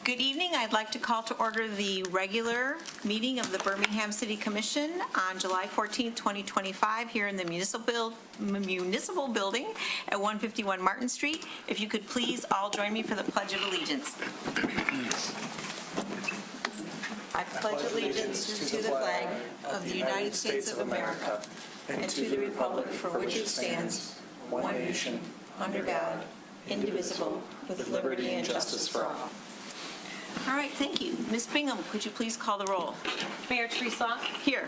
Good evening. I'd like to call to order the regular meeting of the Birmingham City Commission on July 14, 2025, here in the municipal building at 151 Martin Street. If you could please all join me for the Pledge of Allegiance. I pledge allegiance to the flag of the United States of America and to the republic for which it stands, one nation, under God, indivisible, with liberty and justice for all. All right, thank you. Ms. Bingham, could you please call the roll? Mayor Treeslaw. Here.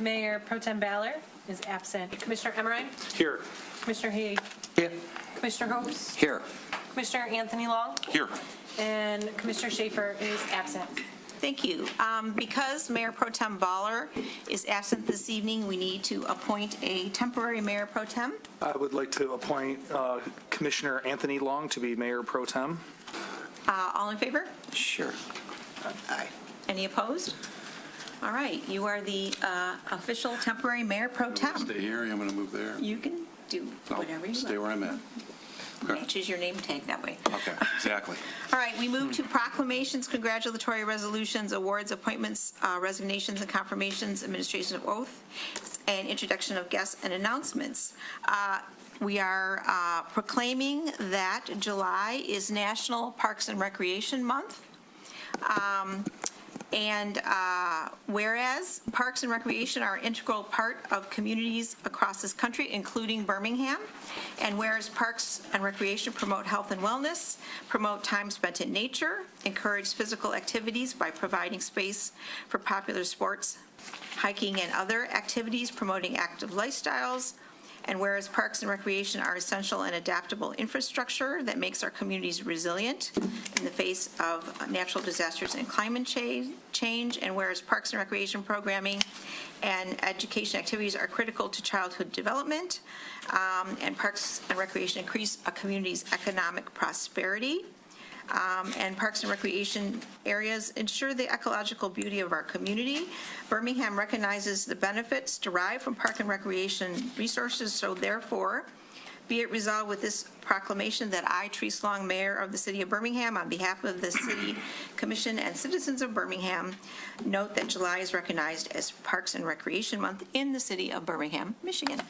Mayor Pro Tem Baller is absent. Commissioner Emmerine. Here. Commissioner Haig. Here. Commissioner Host. Here. Commissioner Anthony Long. Here. And Commissioner Schaefer is absent. Thank you. Because Mayor Pro Tem Baller is absent this evening, we need to appoint a temporary Mayor Pro Tem. I would like to appoint Commissioner Anthony Long to be Mayor Pro Tem. All in favor? Sure. Aye. Any opposed? All right, you are the official temporary Mayor Pro Tem. Stay here, I'm going to move there. You can do whatever you Stay want. where I'm at. Matches your name tag that way. Okay, exactly. All right, we move to proclamations, congratulatory resolutions, awards, appointments, resignations, and confirmations, administration of oath, and introduction of guests and announcements. We are proclaiming that July is National Parks and Recreation Month. Whereas Parks and Recreation are an integral part of communities across this country, including Birmingham, and whereas Parks and Recreation promote health and wellness, promote time spent in nature, encourage physical activities by providing space for popular sports, hiking, and other activities, promoting active lifestyles, and whereas Parks and Recreation are essential and adaptable infrastructure that makes our communities resilient in the face of natural disasters and climate change, and whereas Parks and Recreation programming and education activities are critical to childhood development, and Parks and Recreation increase a community's economic prosperity, and Parks and Recreation areas ensure the ecological beauty of our community. Birmingham recognizes the benefits derived from Park and Recreation resources, so therefore, be it resolved with this proclamation that I, Treeslaw, Mayor of the City of Birmingham, on behalf of the City Commission and citizens of Birmingham, note that July is recognized as Parks and Recreation Month in the City of Birmingham, Michigan. All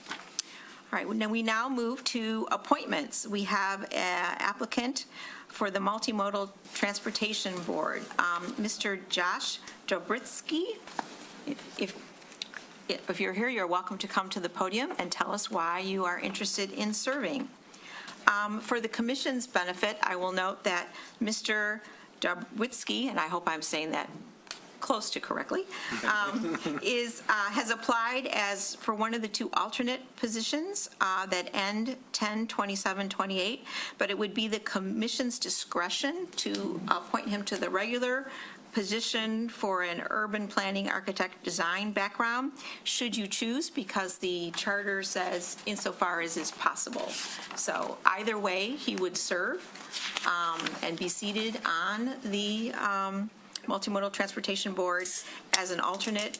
right, we now move to appointments. We have an applicant for the Multimodal Transportation Board, Mr. Josh Dobritsky. If you're here, you're welcome to come to the podium and tell us why you are interested in serving. For the commission's benefit, I will note that Mr. Dobritsky, and I hope I'm saying that close to correctly, has applied as for one of the two alternate positions that end 10/27/28, but it would be the commission's discretion to appoint him to the regular position for an urban planning architect design background, should you choose, because the charter says insofar as is possible. So either way, he would serve and be seated on the Multimodal Transportation Board as an alternate.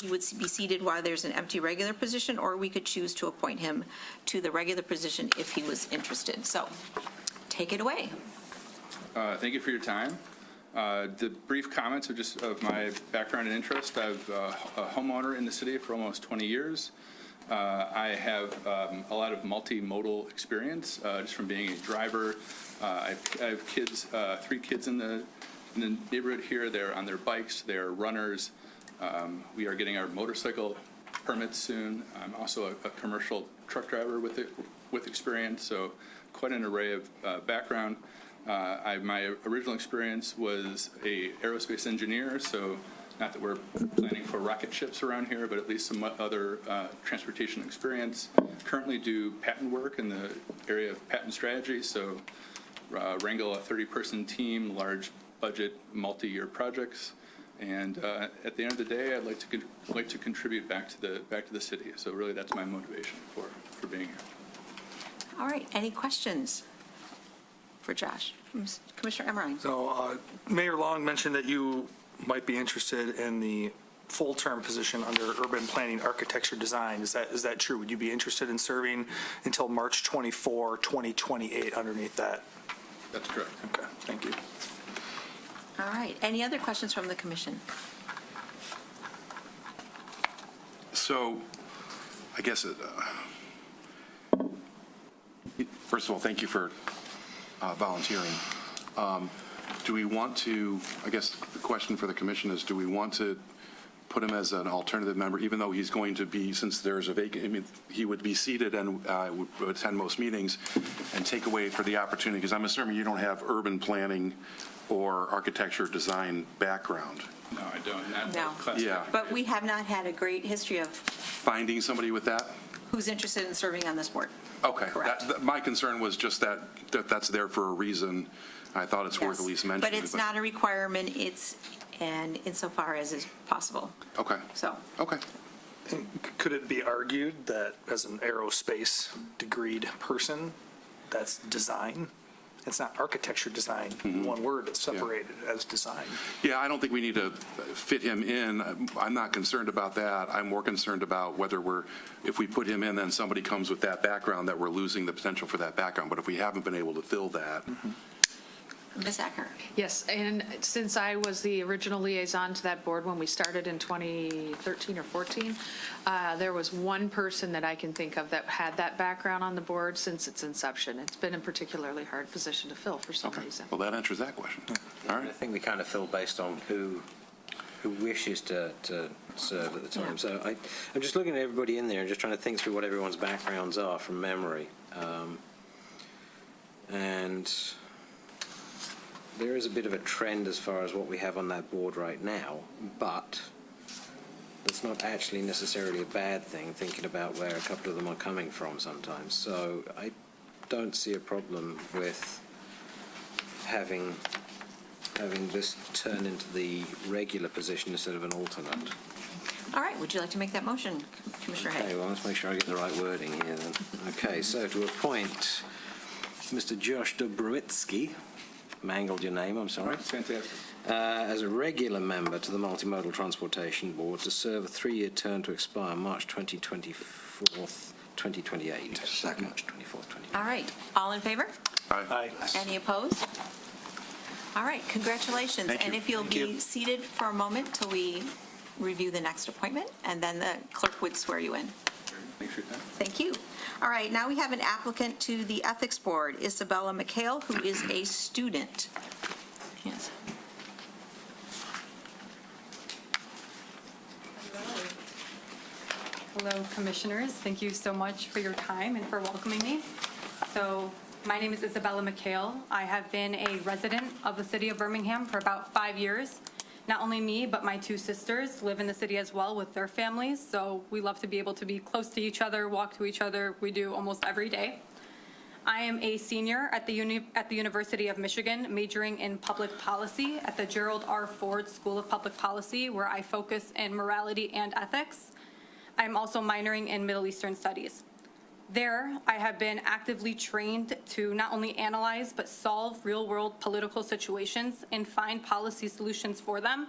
He would be seated while there's an empty regular position, or we could choose to appoint him to the regular position if he was interested. So take it away. Thank you for your time. The brief comments are just of my background and interest. I'm a homeowner in the city for almost 20 years. I have a lot of multimodal experience just from being a driver. I have kids, 3 kids in the neighborhood here. They're on their bikes, they're runners. We are getting our motorcycle permits soon. I'm also a commercial truck driver with experience, so quite an array of background. My original experience was a aerospace engineer, so not that we're planning for rocket ships around here, but at least some other transportation experience. Currently do patent work in the area of patent strategy, so wrangle a 30-person team, large budget, multi-year projects, and at the end of the day, I'd like to contribute back to the city. So really, that's my motivation for being here. All right, any questions for Josh? Commissioner Emmerine. So Mayor Long mentioned that you might be interested in the full-term position under urban planning architecture design. Is that true? Would you be interested in serving until March 24, 2028 underneath that? That's correct. Okay, thank you. All right. Any other questions from the commission? So, I guess, first of all, thank you for volunteering. Do we want to, I guess the question for the commission is, do we want to put him as an alternative member, even though he's going to be, since there's a vacant, I mean, he would be seated and would attend most meetings and take away for the opportunity, because I'm assuming you don't have urban planning or architecture design background. No, I don't. Not No. classic. Yeah. But we have not had a great history of Finding somebody with that? who's interested in serving on this board. Okay. Correct. My concern was just that's there for a reason. I thought it's worth Yes. at least mentioning. But it's not a requirement, and insofar as is possible. Okay. So, Okay. Could it be argued that as an aerospace degreed person, that's design? It's not architecture design, one word, it's separated as design. Yeah, I don't think we need to fit him in. I'm not concerned about that. I'm more concerned about whether if we put him in, then somebody comes with that background, that we're losing the potential for that background. But if we haven't been able to fill that, Ms. Acker. Yes, and since I was the original liaison to that board when we started in 2013 or 14, there was one person that I can think of that had that background on the board since its inception. It's been a particularly hard position to fill for some okay. reason. Well, that answers that question. All I right. think we kind of fill based on who wishes to serve at the time. So I'm just looking at everybody in there and just trying to think through what everyone's backgrounds are from memory. And there is a bit of a trend as far as what we have on that board right now, but that's not actually necessarily a bad thing, thinking about where a couple of them are coming from sometimes. So I don't see a problem with having this turn into the regular position instead of an alternate. All right, would you like to make that motion, Commissioner Okay, Hay? well, let's make sure I get the right wording here then. Okay, so to appoint Mr. Josh Dobrowitzki, mangled your name, I'm sorry, Fantastic. as a regular member to the Multimodal Transportation Board to serve a 3-year term to expire March 2028. Second. March 24th, 2028. All right, all in favor? Aye. Any opposed? All right, congratulations. Thank you. And if you'll Thank be you. seated for a moment till we review the next appointment, and then the clerk would swear you in. Thanks for your time. Thank you. All right, now we have an applicant to the Ethics Board, Isabella McHale, who is a student. Yes. Hello, Commissioners. Thank you so much for your time and for welcoming me. So, my name is Isabella McHale. I have been a resident of the city of Birmingham for about 5 years. Not only me, but my 2 sisters live in the city as well with their families, so we love to be able to be close to each other, walk to each other. We do almost every day. I am a senior at the University of Michigan, majoring in public policy at the Gerald R. Ford School of Public Policy, where I focus in morality and ethics. I am also minoring in Middle Eastern Studies. There, I have been actively trained to not only analyze but solve real-world political situations and find policy solutions for them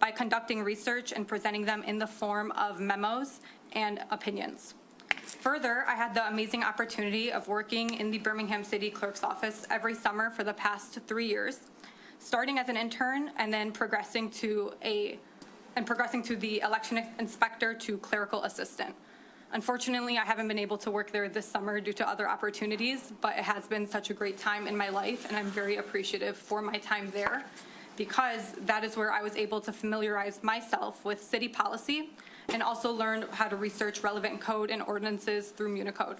by conducting research and presenting them in the form of memos and opinions. Further, I had the amazing opportunity of working in the Birmingham City Clerk's office every summer for the past 3 years, starting as an intern and then progressing to the election inspector to clerical assistant. Unfortunately, I haven't been able to work there this summer due to other opportunities, but it has been such a great time in my life, and I'm very appreciative for my time there, because that is where I was able to familiarize myself with city policy and also learn how to research relevant code and ordinances through Municode.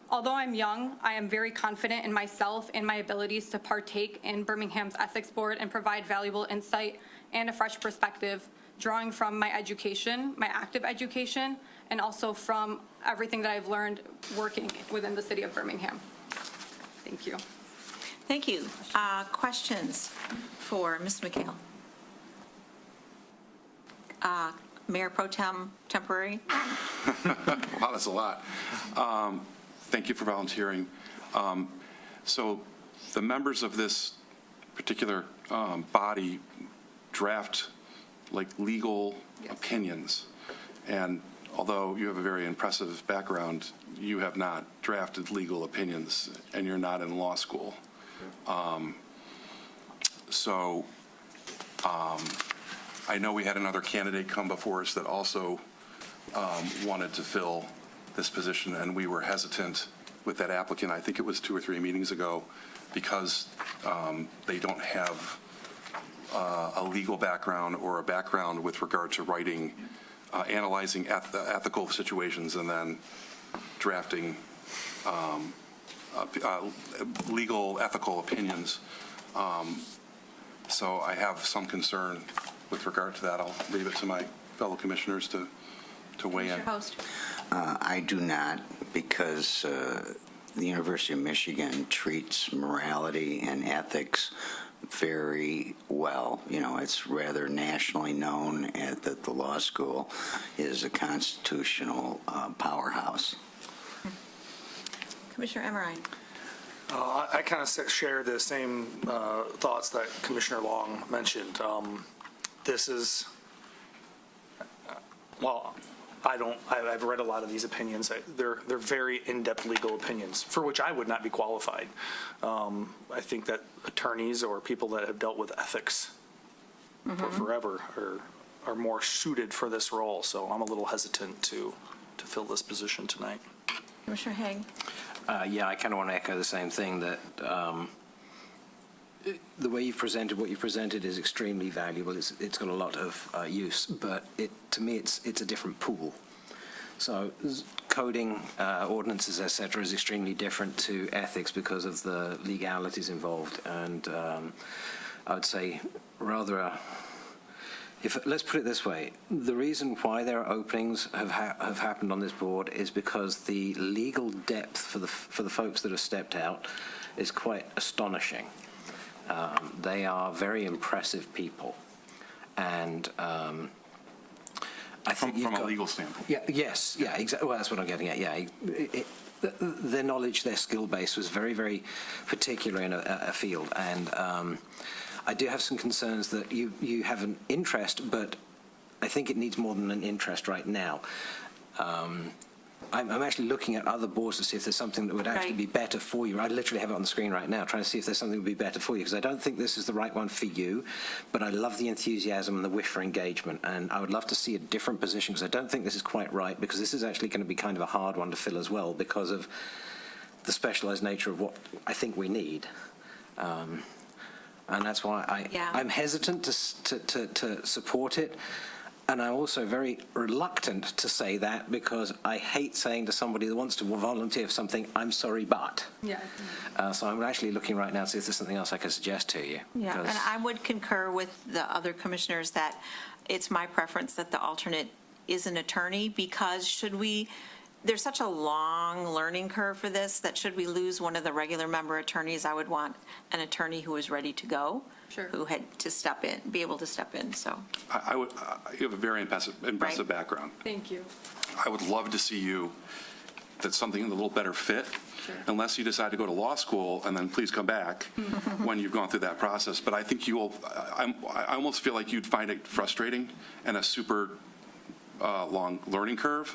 Although I'm young, I am very confident in myself and my abilities to partake in Birmingham's Ethics Board and provide valuable insight and a fresh perspective, drawing from my education, my active education, and also from everything that I've learned working within the city of Birmingham. Thank you. Thank you. Questions for Ms. McHale? Mayor Pro Tem temporary? Wow, that's a lot. Thank you for volunteering. So the members of this particular body draft like legal opinions, and although you have a very impressive background, you have not drafted legal opinions, and you're not in law school. So I know we had another candidate come before us that also wanted to fill this position, and we were hesitant with that applicant. I think it was 2 or 3 meetings ago, because they don't have a legal background or a background with regard to writing, analyzing ethical situations, and then drafting legal, ethical opinions. So I have some concern with regard to that. I'll leave it to my fellow commissioners to weigh in. Mr. Host. I do not, because the University of Michigan treats morality and ethics very well. You know, it's rather nationally known that the law school is a constitutional powerhouse. Commissioner Emmerine. I kind of share the same thoughts that Commissioner Long mentioned. This is, well, I've read a lot of these opinions. They're very in-depth legal opinions, for which I would not be qualified. I think that attorneys or people that have dealt with ethics for forever are more suited for this role. So I'm a little hesitant to fill this position tonight. Commissioner Haig. Yeah, I kind of want to echo the same thing, that the way you've presented what you've presented is extremely valuable. It's got a lot of use, but to me, it's a different pool. So coding, ordinances, et cetera, is extremely different to ethics because of the legalities involved. And I would say rather let's put it this way, the reason why there are openings have happened on this board is because the legal depth for the folks that have stepped out is quite astonishing. They are very impressive people, and I think From a legal standpoint. Yeah. Yes. Yeah. Exactly. Well, that's what I'm getting at. Yeah. Their knowledge, their skill base was very, very particular in a field, and I do have some concerns that you have an interest, but I think it needs more than an interest right now. I'm actually looking at other boards to see if there's something that would actually be better for you. I literally have it on the screen right now, trying to see if there's something that would be better for you, because I don't think this is the right one for you, but I love the enthusiasm and the wish for engagement, and I would love to see a different position, because I don't think this is quite right, because this is actually going to be kind of a hard one to fill as well, because of the specialized nature of what I think we need. And that's why I'm hesitant to support it. And I'm also very reluctant to say that, because I hate saying to somebody that wants to volunteer for something, I'm sorry, but. Yeah. So I'm actually looking right now to see if there's something else I can suggest to you. Yeah, and I would concur with the other commissioners that it's my preference that the alternate is an attorney, because there's such a long learning curve for this that should we lose one of the regular member attorneys, I would want an attorney who is ready to go. Sure. Who had to be able to step in, so. You have a very impressive background. Thank you. I would love to see you, that's something a little better fit, unless you decide to go to law school, and then please come back when you've gone through that process. But I think I almost feel like you'd find it frustrating and a super long learning curve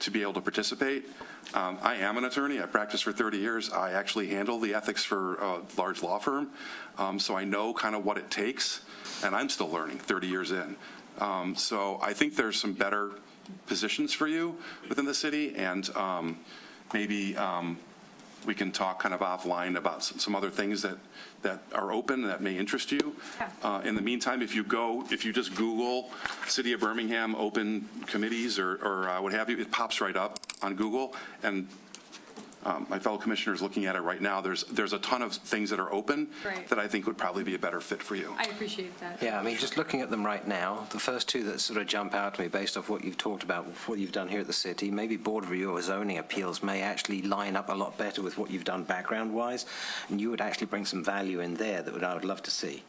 to be able to participate. I am an attorney. I practiced for 30 years. I actually handle the ethics for a large law firm, so I know kind of what it takes, and I'm still learning 30 years in. So I think there's some better positions for you within the city, and maybe we can talk kind of offline about some other things that are open that may interest you. In the meantime, if you just Google City of Birmingham open committees or what have you, it pops right up on Google. And my fellow commissioners looking at it right now, there's a ton of things that are open that I think would probably be a better fit for you. I appreciate that. Yeah, I mean, just looking at them right now, the first two that sort of jump out to me based off what you've talked about, what you've done here at the city, maybe board review or zoning appeals may actually line up a lot better with what you've done background-wise, and you would actually bring some value in there that I would love to see.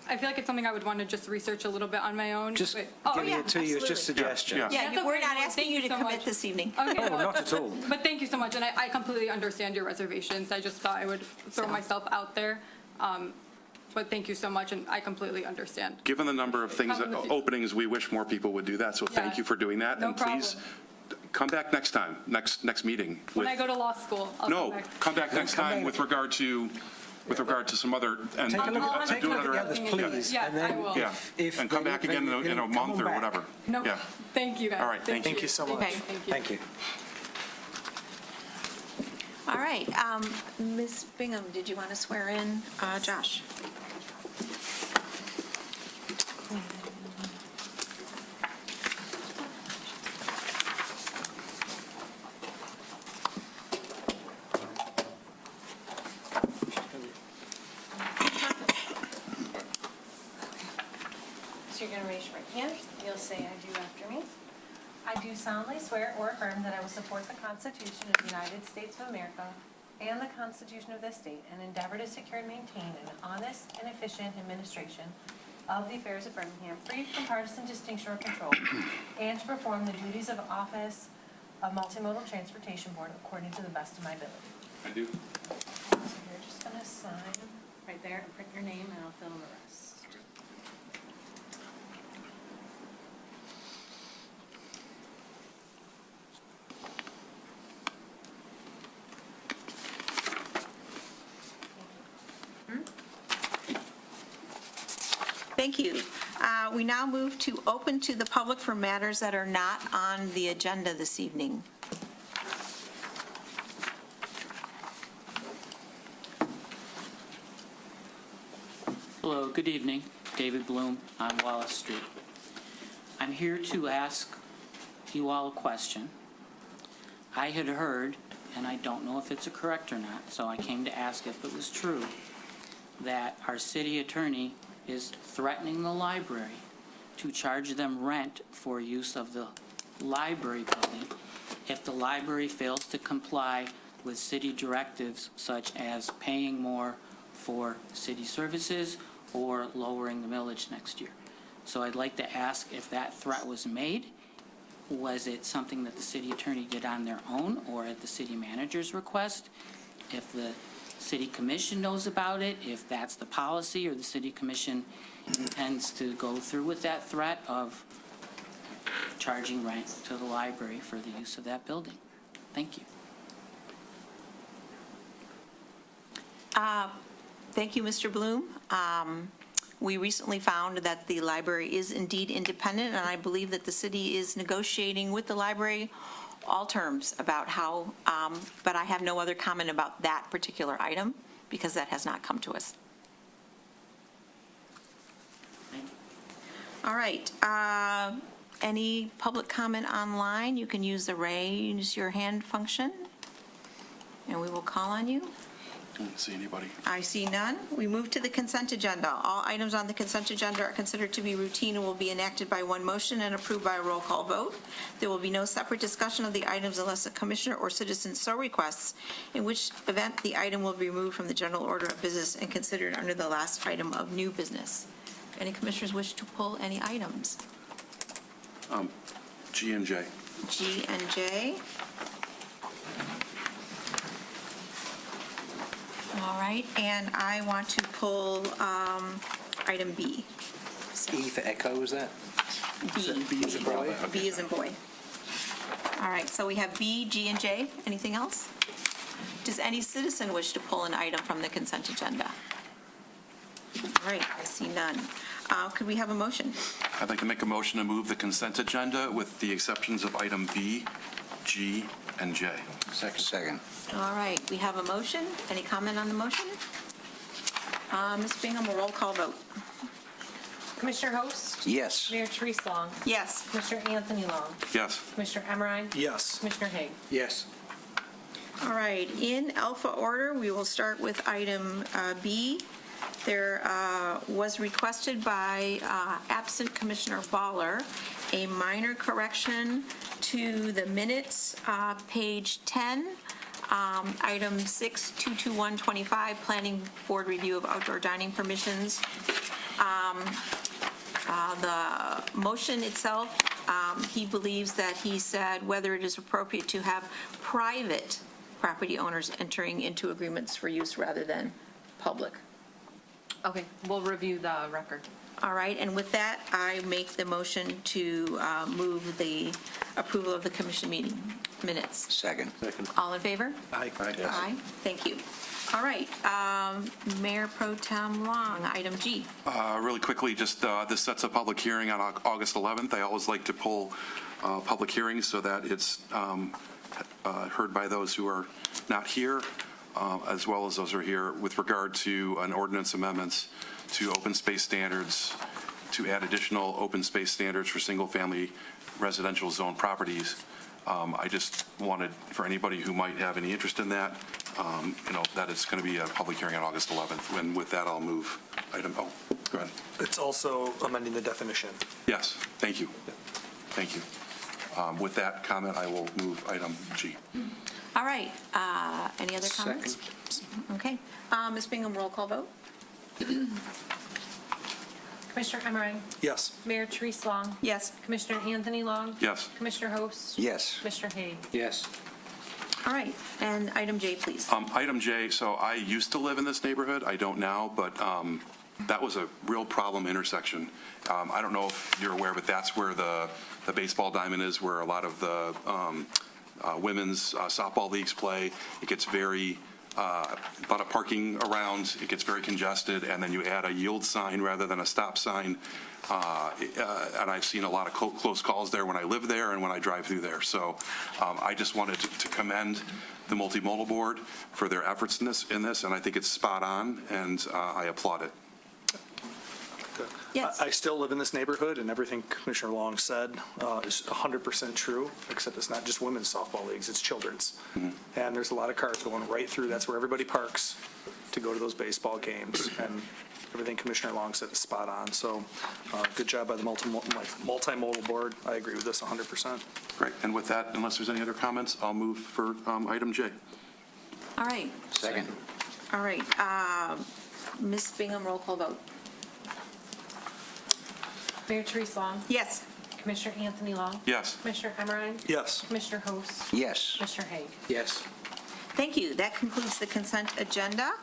I feel like it's something I would want to just research a little bit on my own. Just but, giving it to you as just suggestions. Yeah, That's we're okay. not Well, asking thank you to so commit much. this evening. Okay, Oh, not at all. But thank you so much, and I completely understand your reservations. I just thought I would throw myself out there. But thank you so much, and I completely understand. Given the number of things, openings, we wish more people would do that, so thank you for doing that. No and please come back next time, next meeting. When I go to law school, I'll come back. Come back next time with regard to with regard to some other, and Take a look at do the another. others, please. Yes, I will. Yeah, and come back again in a month or whatever. No, Yeah. thank you, guys. All right, thank you. Thank you so much. Okay. Thank you. All right, Ms. Bingham, did you want to swear in Josh? So you're going to raise your right hand. You'll say, "I do" after me. I do solemnly swear or affirm that I will support the Constitution of the United States of America and the Constitution of this state, and endeavor to secure and maintain an honest and efficient administration of the affairs of Birmingham, free from partisan distinction or control, and to perform the duties of office of Multimodal Transportation Board according to the best of my ability. I do. So you're just going to sign right there and print your name, and I'll fill in the rest. Thank you. We now move to open to the public for matters that are not on the agenda this evening. Hello, good evening. David Bloom on Wallace Street. I'm here to ask you all a question. I had heard, and I don't know if it's correct or not, so I came to ask if it was true, that our city attorney is threatening the library to charge them rent for use of the library building if the library fails to comply with city directives such as paying more for city services or lowering the millage next year. So I'd like to ask if that threat was made. Was it something that the city attorney did on their own or at the city manager's request? If the city commission knows about it, if that's the policy or the city commission intends to go through with that threat of charging rent to the library for the use of that building. Thank you. Thank you, Mr. Bloom. We recently found that the library is indeed independent, and I believe that the city is negotiating with the library all terms about how, but I have no other comment about that particular item because that has not come to us. Thank you. All right. Any public comment online? You can use the raise your hand function, and we will call on you. I don't see anybody. I see none. We move to the consent agenda. All items on the consent agenda are considered to be routine and will be enacted by one motion and approved by a roll call vote. There will be no separate discussion of the items unless a commissioner or citizen so requests, in which event the item will be removed from the general order of business and considered under the last item of new business. Any commissioners wish to pull any items? G and J. G and J. All right, and I want to pull item B. So, E for echo, was that? B. B as in boy? B as in boy. All right, so we have B, G, and J. Anything else? Does any citizen wish to pull an item from the consent agenda? All right, I see none. Could we have a motion? I'd like to make a motion to move the consent agenda with the exceptions of item B, G, and J. Second. All right, we have a motion. Any comment on the motion? Ms. Bingham, a roll call vote. Commissioner Host? Yes. Mayor Therese Long? Yes. Commissioner Anthony Long? Yes. Commissioner Emmerine? Yes. Commissioner Haig? Yes. All right, in alpha order, we will start with item B. There was requested by absent Commissioner Baller a minor correction to the minutes, page 10, item 6-22125, Planning Board Review of Outdoor Dining Permissions. The motion itself, he believes that he said whether it is appropriate to have private property owners entering into agreements for use rather than public. Okay, we'll review the record. All right, and with that, I make the motion to move the approval of the commission meeting minutes. Second. All in favor? Aye. Aye. Thank you. All right, Mayor Pro Tem Long, item G. Really quickly, just this sets a public hearing on August 11th. I always like to pull public hearings so that it's heard by those who are not here, as well as those who are here, with regard to an ordinance amendments to open space standards, to add additional open space standards for single-family residential zone properties. I just wanted, for anybody who might have any interest in that, that it's going to be a public hearing on August 11th. And with that, I'll move item, go ahead. It's also amending the definition. Yes, thank you. Thank you. With that comment, I will move item G. All right, any other comments? Okay, Ms. Bingham, roll call vote? Commissioner Emmerich, Yes. Mayor Therese Long, Yes. Commissioner Anthony Long, Yes. Commissioner Host, Yes. Commissioner Haig. Yes. All right, and item J, please. Item J, so I used to live in this neighborhood. I don't now, but that was a real problem intersection. I don't know if you're aware, but that's where the baseball diamond is, where a lot of the women's softball leagues play. It gets very, a lot of parking around, it gets very congested, and then you add a yield sign rather than a stop sign. And I've seen a lot of close calls there when I live there and when I drive through there. So I just wanted to commend the multimodal board for their efforts in this, and I think it's spot on, and I applaud it. Yes. I still live in this neighborhood, and everything Commissioner Long said is 100% true, except it's not just women's softball leagues, it's children's. And there's a lot of cars going right through. That's where everybody parks to go to those baseball games. And everything Commissioner Long said is spot on. So good job by the multimodal board. I agree with this 100%. Great. And with that, unless there's any other comments, I'll move for item J. All right, Second. all right. Ms. Bingham, roll call vote? Mayor Therese Long, Yes. Commissioner Anthony Long, Yes. Commissioner Emmerich, Yes. Commissioner Host, Yes. Commissioner Haig. Yes. Thank you. That concludes the consent agenda.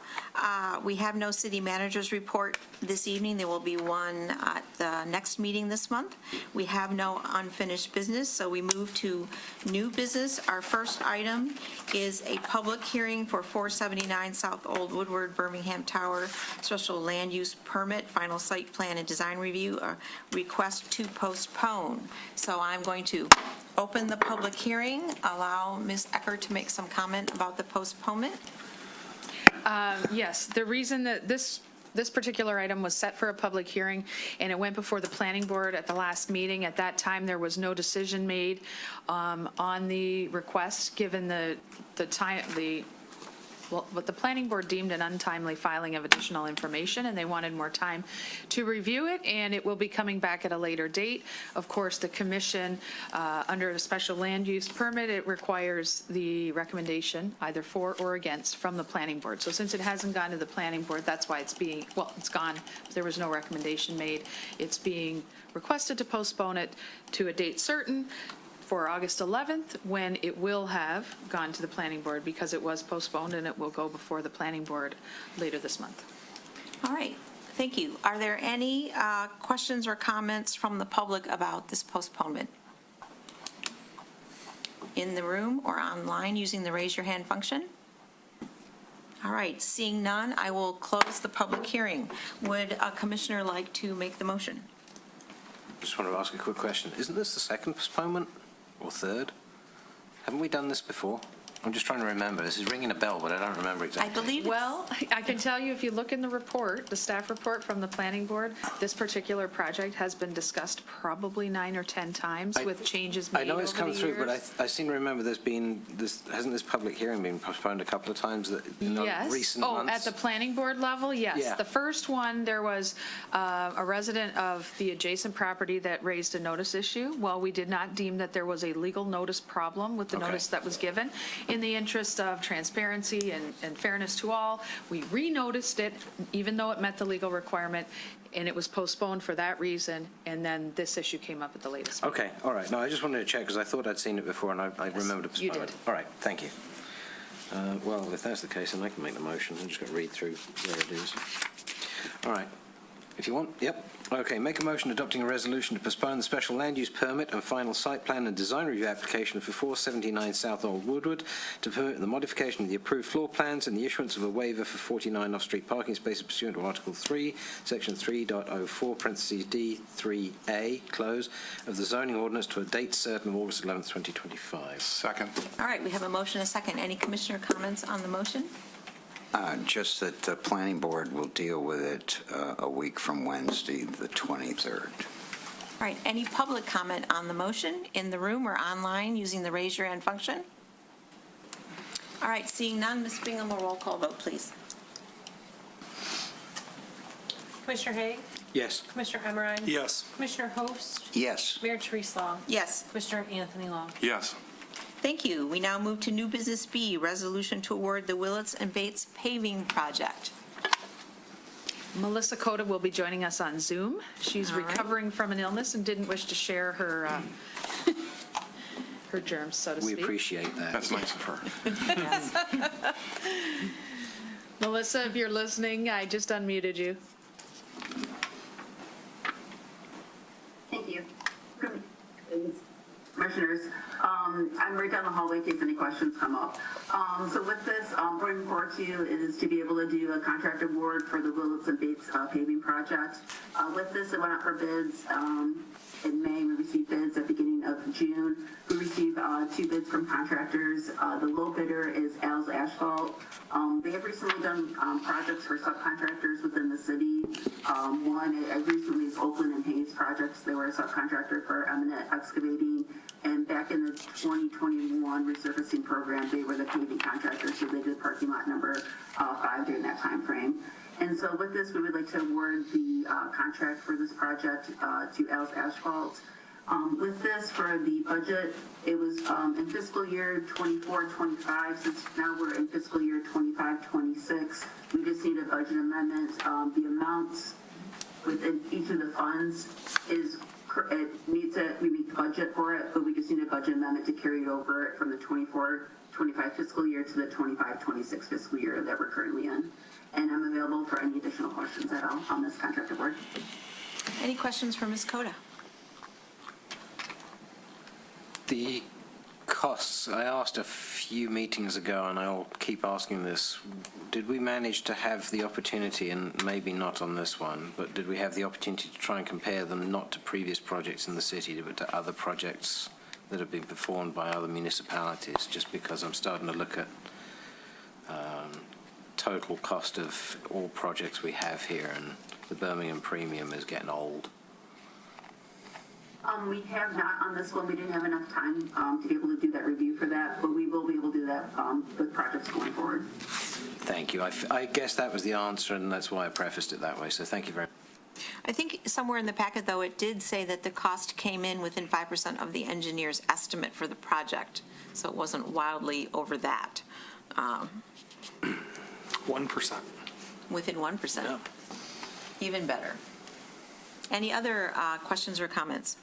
We have no city manager's report this evening. There will be one at the next meeting this month. We have no unfinished business, so we move to new business. Our first item is a public hearing for 479 South Old Woodward, Birmingham Tower, special land use permit, final site plan and design review, a request to postpone. So I'm going to open the public hearing, allow Ms. Eckert to make some comment about the postponement. Yes, the reason that this particular item was set for a public hearing, and it went before the planning board at the last meeting. At that time, there was no decision made on the request, given what the planning board deemed an untimely filing of additional information, and they wanted more time to review it, and it will be coming back at a later date. Of course, the commission, under a special land use permit, it requires the recommendation either for or against from the planning board. So since it hasn't gone to the planning board, that's why it's gone. There was no recommendation made. It's being requested to postpone it to a date certain, for August 11th, when it will have gone to the planning board, because it was postponed, and it will go before the planning board later this month. All right, thank you. Are there any questions or comments from the public about this postponement? In the room or online using the raise your hand function? All right, seeing none, I will close the public hearing. Would a commissioner like to make the motion? Just want to ask a quick question. Isn't this the second postponement or third? Haven't we done this before? I'm just trying to remember. This is ringing a bell, but I don't remember I exactly. believe, Well, I can tell you, if you look in the report, the staff report from the planning board, this particular project has been discussed probably 9 or 10 times with changes made I know it's over come the through, but years. I seem to remember hasn't this public hearing been postponed a couple of times in the Yes. recent Oh, months? at the planning board level, yes. Yeah. The first one, there was a resident of the adjacent property that raised a notice issue. While we did not deem that there was a legal notice problem with the Okay. notice that was given, in the interest of transparency and fairness to all, we re-noticed it, even though it met the legal requirement, and it was postponed for that reason, and then this issue came up at the latest meeting. Okay, all right. No, I just wanted to check because I thought I'd seen it before and I remembered to you postpone it. did. All right, thank you. Well, if that's the case, then I can make the motion. I'm just going to read through where it is. All right. If you want, yep. Okay, make a motion adopting a resolution to postpone the special land use permit and final site plan and design review application for 479 South Old Woodward to permit the modification of the approved floor plans and the issuance of a waiver for 49 off-street parking spaces pursuant to Article 3, Section 3.04, parentheses D, 3A, close, of the zoning ordinance to a date certain of August 11th, 2025. Second. All right, we have a motion and a second. Any commissioner comments on the motion? Just that the planning board will deal with it a week from Wednesday, the 23rd. All right, any public comment on the motion in the room or online using the raise your hand function? All right, seeing none, Ms. Bingham, a roll call vote, please. Commissioner Haig? Yes. Commissioner Emmerine? Yes. Commissioner Host? Yes. Mayor Therese Long? Yes. Commissioner Anthony Long? Yes. Thank you. We now move to new business B, resolution to award the Willits and Bates paving project. Melissa Cota will be joining us on Zoom. She's All right. recovering from an illness and didn't wish to share her her germs, so to We speak. appreciate that. That's nice of her. Yes. Melissa, if you're listening, I just unmuted you. Thank you. Commissioners, I'm right down the hallway in case any questions come up. So with this, bringing forward to you is to be able to do a contract award for the Willits and Bates paving project. With this, it went out for bids in May. We received bids at the beginning of June. We received 2 bids from contractors. The low bidder is Al's Asphalt. They have recently done projects for subcontractors within the city. One recently is Oakland and Hayes projects. They were a subcontractor for Eminent Excavating. And back in the 2021 resurfacing program, they were the paving contractor, so they did parking lot number 5 during that time frame. And so with this, we would like to award the contract for this project to Al's Asphalt. With this, for the budget, it was in fiscal year 24-25. Since now we're in fiscal year 25-26, we just need a budget amendment. The amounts within each of the funds is we meet the budget for it, but we just need a budget amendment to carry it over from the 24-25 fiscal year to the 25-26 fiscal year that we're currently in. And I'm available for any additional questions at all on this contract award. Any questions for Ms. Cota? The costs, I asked a few meetings ago, and I'll keep asking this. Did we manage to have the opportunity, and maybe not on this one, but did we have the opportunity to try and compare them not to previous projects in the city, but to other projects that have been performed by other municipalities? Just because I'm starting to look at total cost of all projects we have here, and the Birmingham premium is getting old. We have not on this one. We didn't have enough time to be able to do that review for that, but we will be able to do that with projects going forward. Thank you. I guess that was the answer, and that's why I prefaced it that way, so thank you very much. I think somewhere in the packet, though, it did say that the cost came in within 5% of the engineer's estimate for the project, so it wasn't wildly over that. 1%. Within 1%. Yeah. Even better. Any other questions or comments?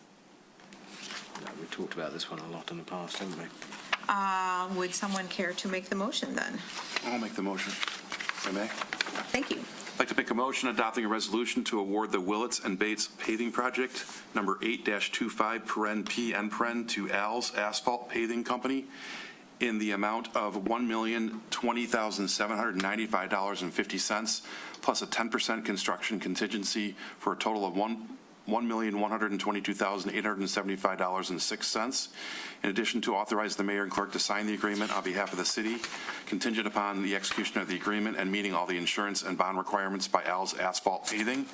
No, we talked about this one a lot in the past, haven't we? Would someone care to make the motion then? I'll make the motion, if I may. Thank you. I'd like to make a motion adopting a resolution to award the Willits and Bates paving project, number 8-25, PN, to Al's Asphalt Paving Company, in the amount of $1,020,795.50, plus a 10% construction contingency, for a total of $1,122,875.06. In addition, to authorize the mayor and clerk to sign the agreement on behalf of the city, contingent upon the execution of the agreement and meeting all the insurance and bond requirements by Al's Asphalt Paving.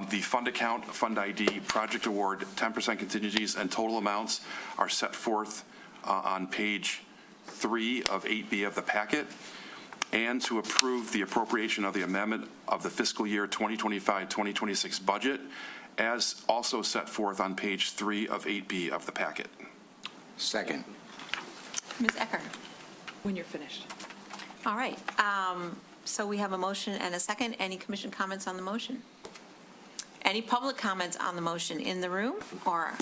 The fund account, fund ID, project award, 10% contingencies, and total amounts are set forth on page 3 of 8B of the packet, and to approve the appropriation of the amendment of the fiscal year 2025-2026 budget, as also set forth on page 3 of 8B of the packet. Second. Ms. Ecker? When you're finished. All right. So we have a motion and a second. Any commission comments on the motion? Any public comments on the motion in the room or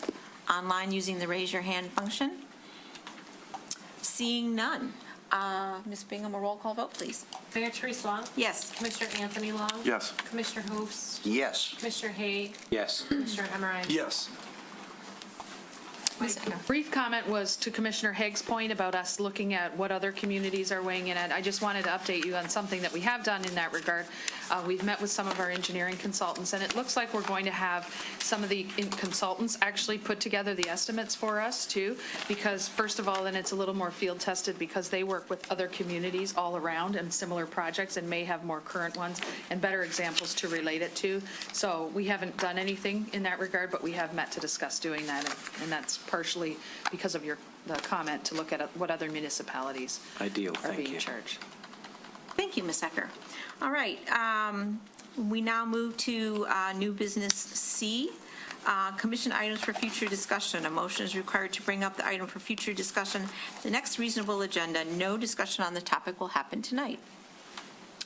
online using the raise your hand function? Seeing none, Ms. Bingham, a roll call vote, please. Mayor Therese Long? Yes. Commissioner Anthony Long? Yes. Commissioner Hoofs? Yes. Commissioner Haig? Yes. Commissioner Emmerine? Yes. Ms. Ecker. Brief comment was to Commissioner Haig's point about us looking at what other communities are weighing in at. I just wanted to update you on something that we have done in that regard. We've met with some of our engineering consultants, and it looks like we're going to have some of the consultants actually put together the estimates for us too, because first of all, then it's a little more field tested because they work with other communities all around and similar projects and may have more current ones and better examples to relate it to. So we haven't done anything in that regard, but we have met to discuss doing that, and that's partially because of the comment to look at what other municipalities Ideal, are thank being you. charged. Thank you, Ms. Ecker. All right, we now move to new business C, commission items for future discussion. A motion is required to bring up the item for future discussion. The next reasonable agenda, no discussion on the topic will happen tonight.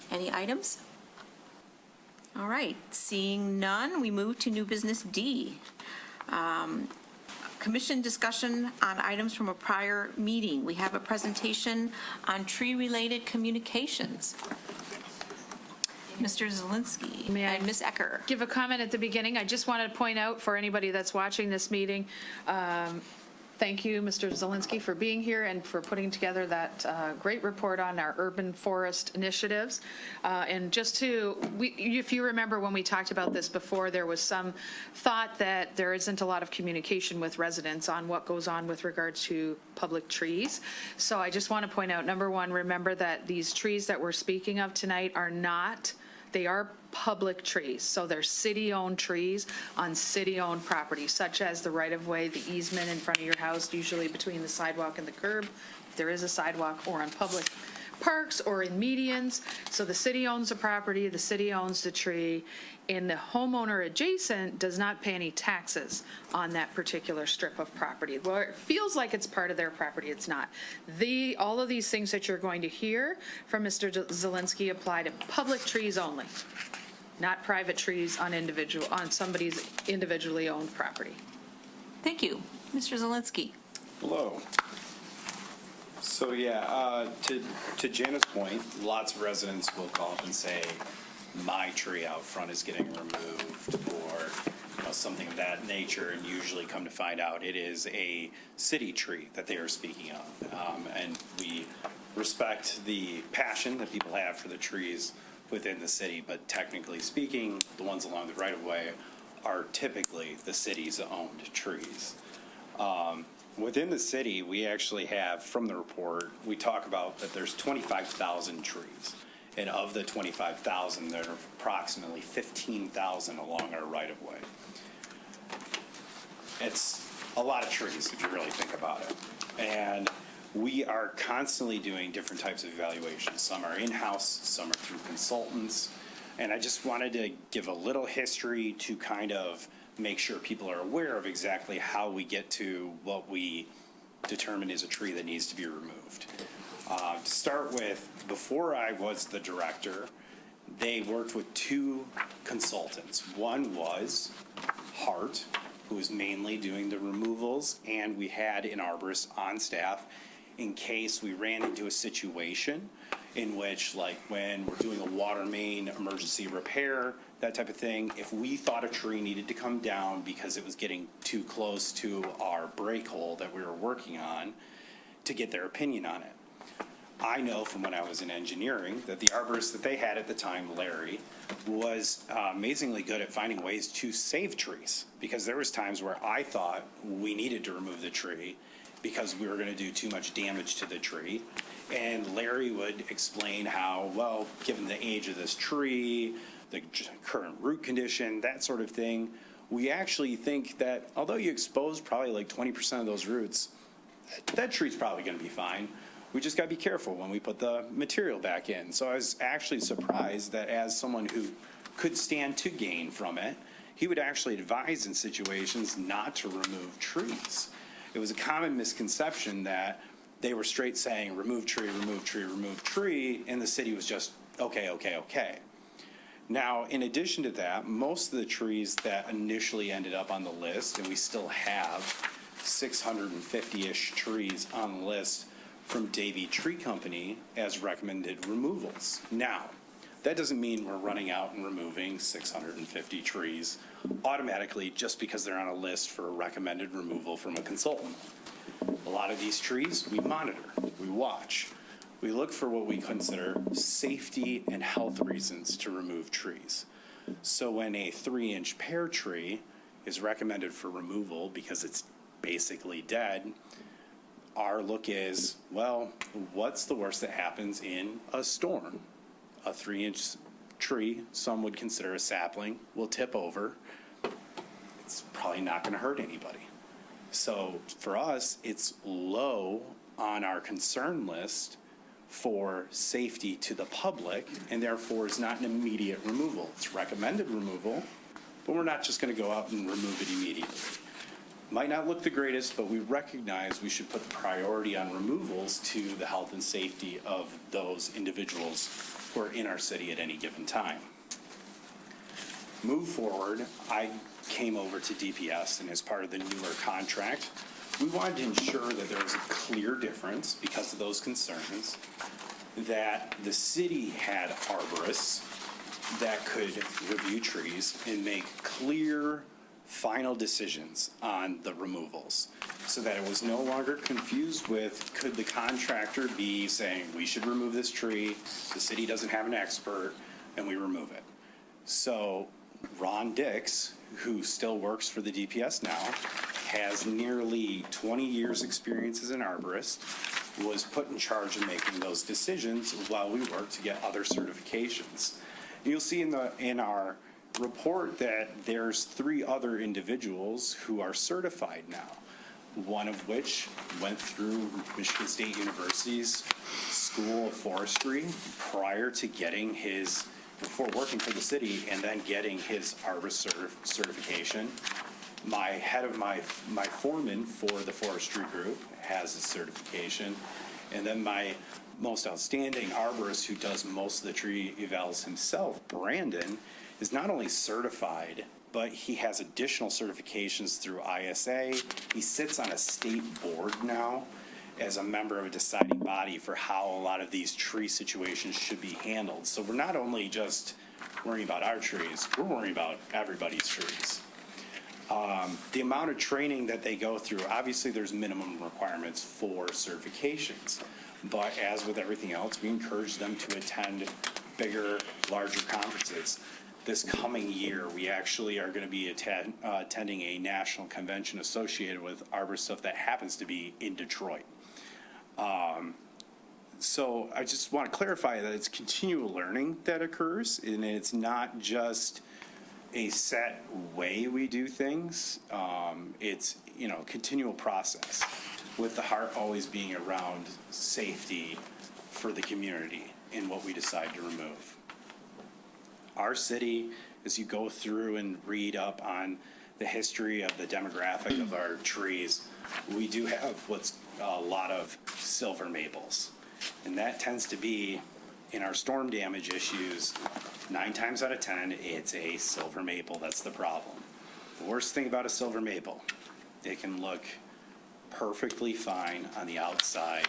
Any items? All right, seeing none, we move to new business D. Commission discussion on items from a prior meeting. We have a presentation on tree-related communications. Mr. Zelinski May I and Ms. Ecker. Give a comment at the beginning. I just wanted to point out for anybody that's watching this meeting, thank you, Mr. Zelinski, for being here and for putting together that great report on our urban forest initiatives. And just to, if you remember when we talked about this before, there was some thought that there isn't a lot of communication with residents on what goes on with regards to public trees. So I just want to point out, number one, remember that these trees that we're speaking of tonight are not, they are public trees. So they're city-owned trees on city-owned property, such as the right-of-way, the easement in front of your house, usually between the sidewalk and the curb, if there is a sidewalk, or on public parks or in medians. So the city owns the property, the city owns the tree, and the homeowner adjacent does not pay any taxes on that particular strip of property. Well, it feels like it's part of their property, it's not. All of these things that you're going to hear from Mr. Zelinski apply to public trees only, not private trees on somebody's individually owned property. Thank you. Mr. Zelinski. Hello. So yeah, to Jana's point, lots of residents will call up and say, my tree out front is getting removed, or something of that nature, and usually come to find out it is a city tree that they are speaking of. And we respect the passion that people have for the trees within the city, but technically speaking, the ones along the right-of-way are typically the city's owned trees. Within the city, we actually have, from the report, we talk about that there's 25,000 trees. And of the 25,000, there are approximately 15,000 along our right-of-way. It's a lot of trees if you really think about it. And we are constantly doing different types of evaluations. Some are in-house, some are through consultants. And I just wanted to give a little history to kind of make sure people are aware of exactly how we get to what we determine is a tree that needs to be removed. To start with, before I was the director, they worked with two consultants. One was Hart, who was mainly doing the removals, and we had an arborist on staff in case we ran into a situation in which, like when we're doing a water main emergency repair, that type of thing, if we thought a tree needed to come down because it was getting too close to our break hole that we were working on, to get their opinion on it. I know from when I was in engineering that the arborist that they had at the time, Larry, was amazingly good at finding ways to save trees, because there was times where I thought we needed to remove the tree because we were going to do too much damage to the tree. And Larry would explain how, well, given the age of this tree, the current root condition, that sort of thing, we actually think that although you expose probably like 20% of those roots, that tree's probably going to be fine. We just got to be careful when we put the material back in. So I was actually surprised that as someone who could stand to gain from it, he would actually advise in situations not to remove trees. It was a common misconception that they were straight saying, remove tree, remove tree, remove tree, and the city was just, okay, okay, okay. Now, in addition to that, most of the trees that initially ended up on the list, and we still have 650-ish trees on the list from Davy Tree Company as recommended removals. Now, that doesn't mean we're running out and removing 650 trees automatically just because they're on a list for a recommended removal from a consultant. A lot of these trees we monitor, we watch. We look for what we consider safety and health reasons to remove trees. So when a 3-inch pear tree is recommended for removal because it's basically dead, our look is, well, what's the worst that happens in a storm? A 3-inch tree, some would consider a sapling, will tip over. It's probably not going to hurt anybody. So for us, it's low on our concern list for safety to the public, and therefore is not an immediate removal. It's recommended removal, but we're not just going to go out and remove it immediately. Might not look the greatest, but we recognize we should put the priority on removals to the health and safety of those individuals who are in our city at any given time. Move forward, I came over to DPS, and as part of the newer contract, we wanted to ensure that there was a clear difference because of those concerns, that the city had arborists that could review trees and make clear final decisions on the removals, so that it was no longer confused with, could the contractor be saying, we should remove this tree, the city doesn't have an expert, and we remove it. So Ron Dix, who still works for the DPS now, has nearly 20 years' experience as an arborist, was put in charge of making those decisions while we work to get other certifications. You'll see in our report that there's 3 other individuals who are certified now, one of which went through Michigan State University's School of Forestry prior to getting his, before working for the city and then getting his arborist certification. My head of my foreman for the forestry group has a certification, and then my most outstanding arborist who does most of the tree evals himself, Brandon, is not only certified, but he has additional certifications through ISA. He sits on a state board now as a member of a deciding body for how a lot of these tree situations should be handled. So we're not only just worrying about our trees, we're worrying about everybody's trees. The amount of training that they go through, obviously there's minimum requirements for certifications, but as with everything else, we encourage them to attend bigger, larger conferences. This coming year, we actually are going to be attending a national convention associated with arbor stuff that happens to be in Detroit. So I just want to clarify that it's continual learning that occurs, and it's not just a set way we do things. It's, continual process, with the heart always being around safety for the community in what we decide to remove. Our city, as you go through and read up on the history of the demographic of our trees, we do have what's a lot of silver maples. And that tends to be, in our storm damage issues, 9 times out of 10, it's a silver maple that's the problem. The worst thing about a silver maple, it can look perfectly fine on the outside,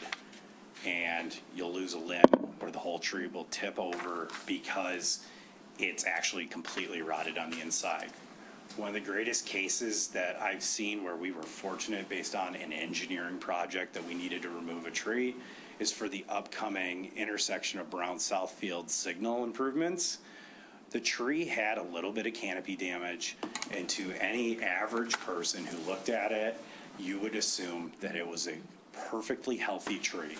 and you'll lose a limb or the whole tree will tip over because it's actually completely rotted on the inside. One of the greatest cases that I've seen where we were fortunate based on an engineering project that we needed to remove a tree is for the upcoming intersection of Brown Southfield signal improvements. The tree had a little bit of canopy damage, and to any average person who looked at it, you would assume that it was a perfectly healthy tree.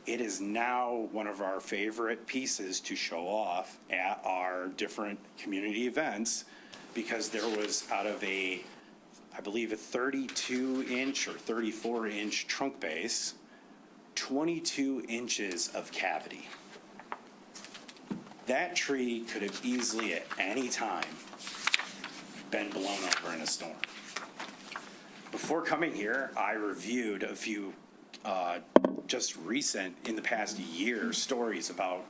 It is now one of our favorite pieces to show off at our different community events, because there was, out of I believe a 32-inch or 34-inch trunk base, 22 inches of cavity. That tree could have easily at any time been blown over in a storm. Before coming here, I reviewed a few just recent, in the past year, stories about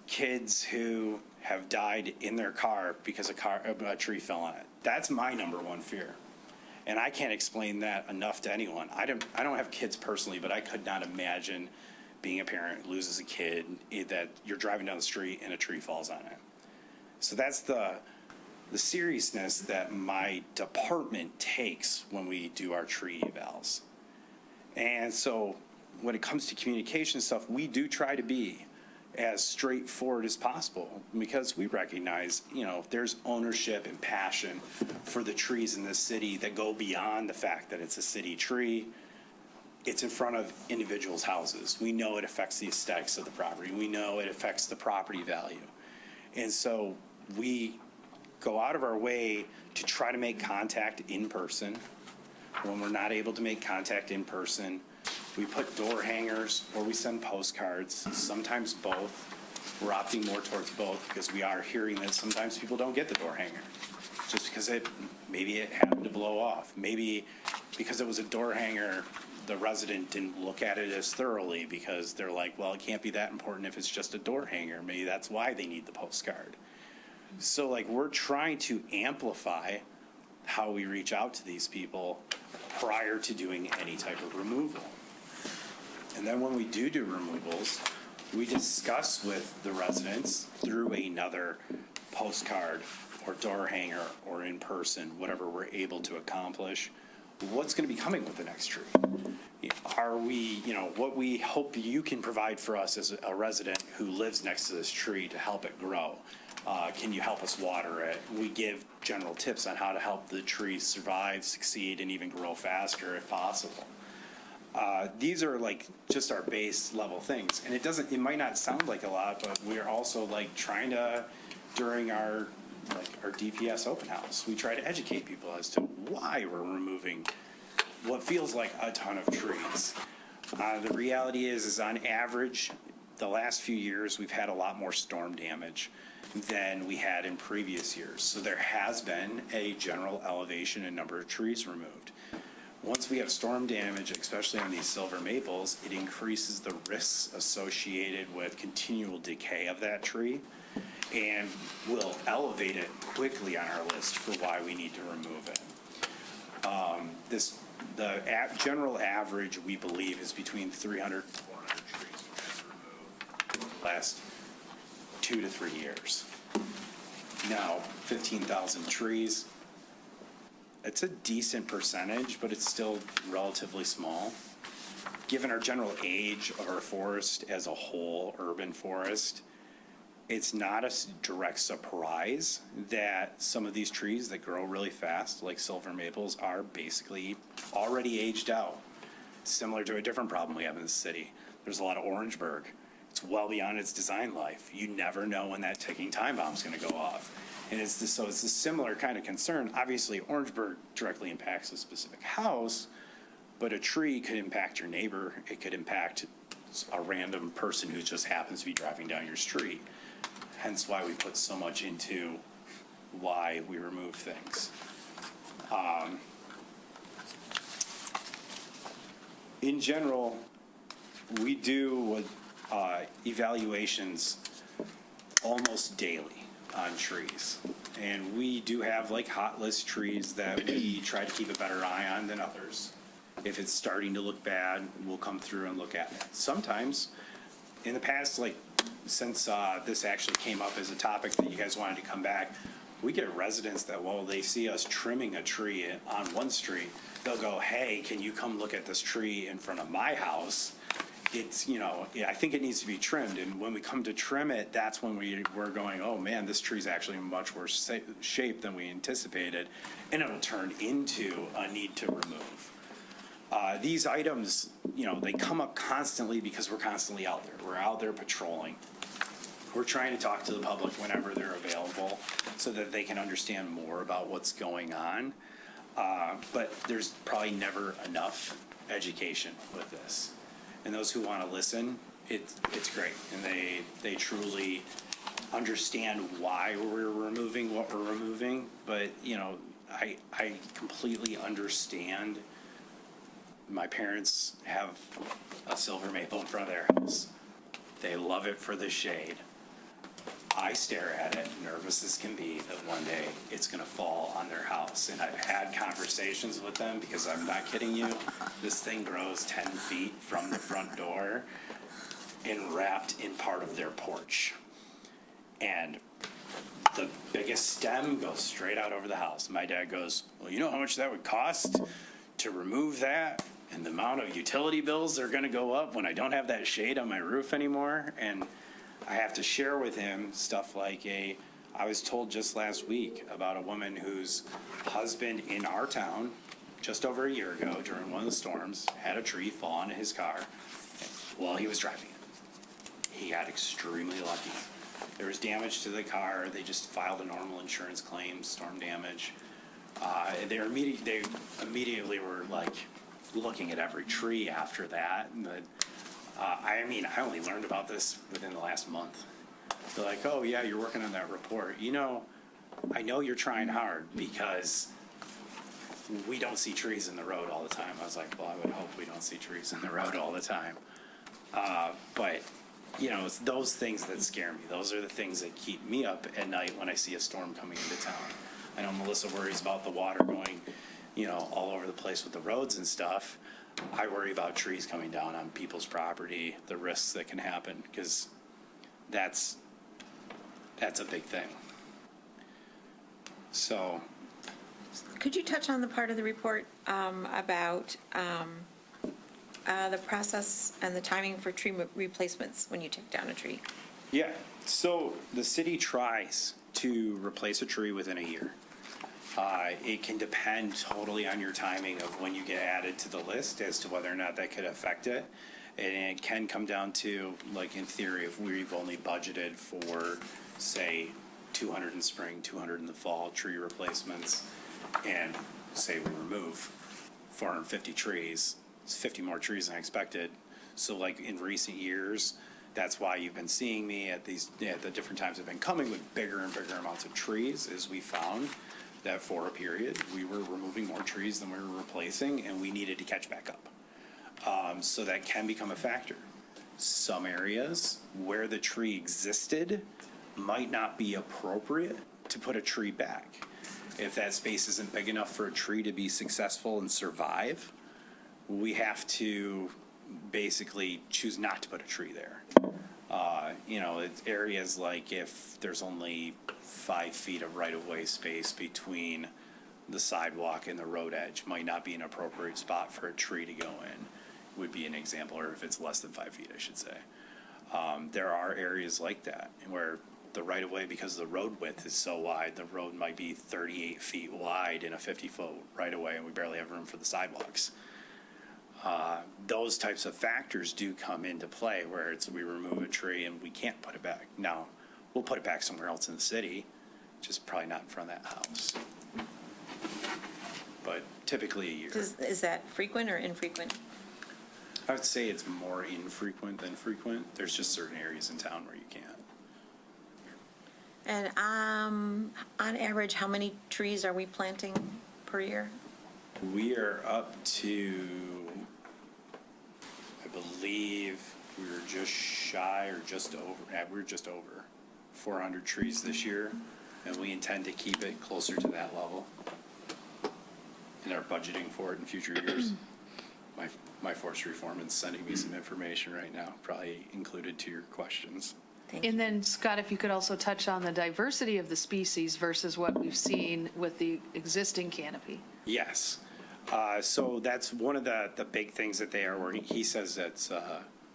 kids who have died in their car because a tree fell on it. That's my number one fear. And I can't explain that enough to anyone. I don't have kids personally, but I could not imagine being a parent who loses a kid, that you're driving down the street and a tree falls on it. So that's the seriousness that my department takes when we do our tree evals. And so when it comes to communication stuff, we do try to be as straightforward as possible, because we recognize, there's ownership and passion for the trees in this city that go beyond the fact that it's a city tree. It's in front of individuals' houses. We know it affects the aesthetics of the property. We know it affects the property value. And so we go out of our way to try to make contact in person. When we're not able to make contact in person, we put door hangers or we send postcards, sometimes both. We're opting more towards both because we are hearing that sometimes people don't get the door hanger just because maybe it happened to blow off. Maybe because it was a door hanger, the resident didn't look at it as thoroughly because they're like, well, it can't be that important if it's just a door hanger. Maybe that's why they need the postcard. So we're trying to amplify how we reach out to these people prior to doing any type of removal. And then when we do removals, we discuss with the residents through another postcard or door hanger or in person, whatever we're able to accomplish, what's going to be coming with the next tree. Are we, what we hope you can provide for us as a resident who lives next to this tree to help it grow. Can you help us water it? We give general tips on how to help the tree survive, succeed, and even grow faster if possible. These are just our base level things. And it might not sound like a lot, but we're also trying to, during our DPS open house, we try to educate people as to why we're removing what feels like a ton of trees. The reality is on average, the last few years, we've had a lot more storm damage than we had in previous years. So there has been a general elevation in number of trees removed. Once we have storm damage, especially on these silver maples, it increases the risks associated with continual decay of that tree and will elevate it quickly on our list for why we need to remove it. The general average, we believe, is between 300 and 400 trees we've had removed in the last 2 to 3 years. Now, 15,000 trees, it's a decent percentage, but it's still relatively small. Given our general age of our forest as a whole, urban forest, it's not a direct surprise that some of these trees that grow really fast, like silver maples, are basically already aged out. Similar to a different problem we have in the city. There's a lot of Orangeburg. It's well beyond its design life. You never know when that ticking time bomb is going to go off. And so it's a similar kind of concern. Obviously, Orangeburg directly impacts a specific house, but a tree could impact your neighbor. It could impact a random person who just happens to be driving down your street. Hence why we put so much into why we remove things. In general, we do evaluations almost daily on trees. And we do have hot list trees that we try to keep a better eye on than others. If it's starting to look bad, we'll come through and look at it. Sometimes, in the past, since this actually came up as a topic that you guys wanted to come back, we get residents that, while they see us trimming a tree on one street, they'll go, hey, can you come look at this tree in front of my house? It's, I think it needs to be trimmed. And when we come to trim it, that's when we're going, oh man, this tree's actually in much worse shape than we anticipated. And it'll turn into a need to remove. These items, they come up constantly because we're constantly out there. We're out there patrolling. We're trying to talk to the public whenever they're available so that they can understand more about what's going on. But there's probably never enough education with this. And those who want to listen, it's great. And they truly understand why we're removing what we're removing. But, I completely understand. My parents have a silver maple in front of their house. They love it for the shade. I I stare at it, nervous as can be, that one day it's gonna fall on their house. And I've had conversations with them, because I'm not kidding you, this thing grows 10 feet from the front door and wrapped in part of their porch. And the biggest stem goes straight out over the house. My dad goes, well, you know how much that would cost to remove that? And the amount of utility bills that are gonna go up when I don't have that shade on my roof anymore? And I have to share with him stuff like I was told just last week about a woman whose husband in our town, just over a year ago during one of the storms, had a tree fall onto his car while he was driving it. He got extremely lucky. There was damage to the car. They just filed a normal insurance claim, storm damage. They immediately were like looking at every tree after that. And I only learned about this within the last month. They're like, oh yeah, you're working on that report. You know, I know you're trying hard, because we don't see trees in the road all the time. I was like, well, I would hope we don't see trees in the road all the time. But you know, it's those things that scare me. Those are the things that keep me up at night when I see a storm coming into town. I know Melissa worries about the water going, you know, all over the place with the roads and stuff. I worry about trees coming down on people's property, the risks that can happen, because that's a big thing. So, Could you touch on the part of the report about the process and the timing for tree replacements when you take down a tree? yeah, so the city tries to replace a tree within a year. It can depend totally on your timing of when you get added to the list as to whether or not that could affect it. And it can come down to, like, in theory, if we've only budgeted for, say, 200 in spring, 200 in the fall tree replacements, and say we remove 450 trees, it's 50 more trees than I expected. So like in recent years, that's why you've been seeing me at the different times I've been coming with bigger and bigger amounts of trees, is we found that for a period, we were removing more trees than we were replacing, and we needed to catch back up. So that can become a factor. Some areas where the tree existed might not be appropriate to put a tree back. If that space isn't big enough for a tree to be successful and survive, we have to basically choose not to put a tree there. You know, it's areas like if there's only 5 feet of right-of-way space between the sidewalk and the road edge, might not be an appropriate spot for a tree to go in, would be an example, or if it's less than 5 feet, I should say. There are areas like that where the right-of-way, because the road width is so wide, the road might be 38 feet wide in a 50-foot right-of-way, and we barely have room for the sidewalks. Those types of factors do come into play, where it's we remove a tree and we can't put it back. Now, we'll put it back somewhere else in the city, just probably not in front of that house. But typically a year. Is that frequent or infrequent? I would say it's more infrequent than frequent. There's just certain areas in town where you can't. And on average, how many trees are we planting per year? We are up to, I believe, we were just shy or just over, we're just over 400 trees this year, and we intend to keep it closer to that level and are budgeting for it in future years. My forestry foreman's sending me some information right now, probably included to your questions. And then, Scott, if you could also touch on the diversity of the species versus what we've seen with the existing canopy. Yes. So that's one of the big things that they are working. He says that's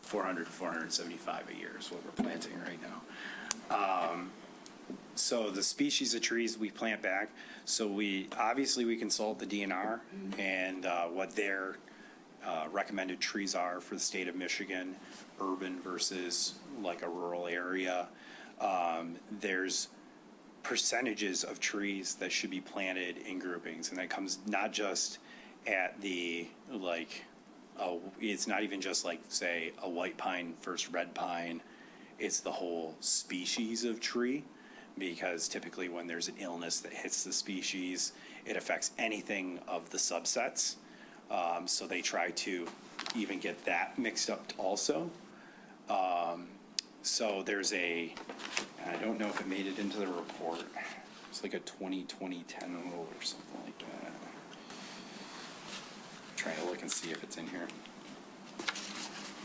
400 to 475 a year is what we're planting right now. So the species of trees we plant back, so we consult the DNR and what their recommended trees are for the state of Michigan, urban versus like a rural area. There's percentages of trees that should be planted in groupings, and that comes not just at the it's not even just like, say, a white pine versus red pine. It's the whole species of tree, because typically when there's an illness that hits the species, it affects anything of the subsets. So they try to even get that mixed up also. So there's I don't know if it made it into the report. It's like a 2010 rule or something like that. Trying to look and see if it's in here.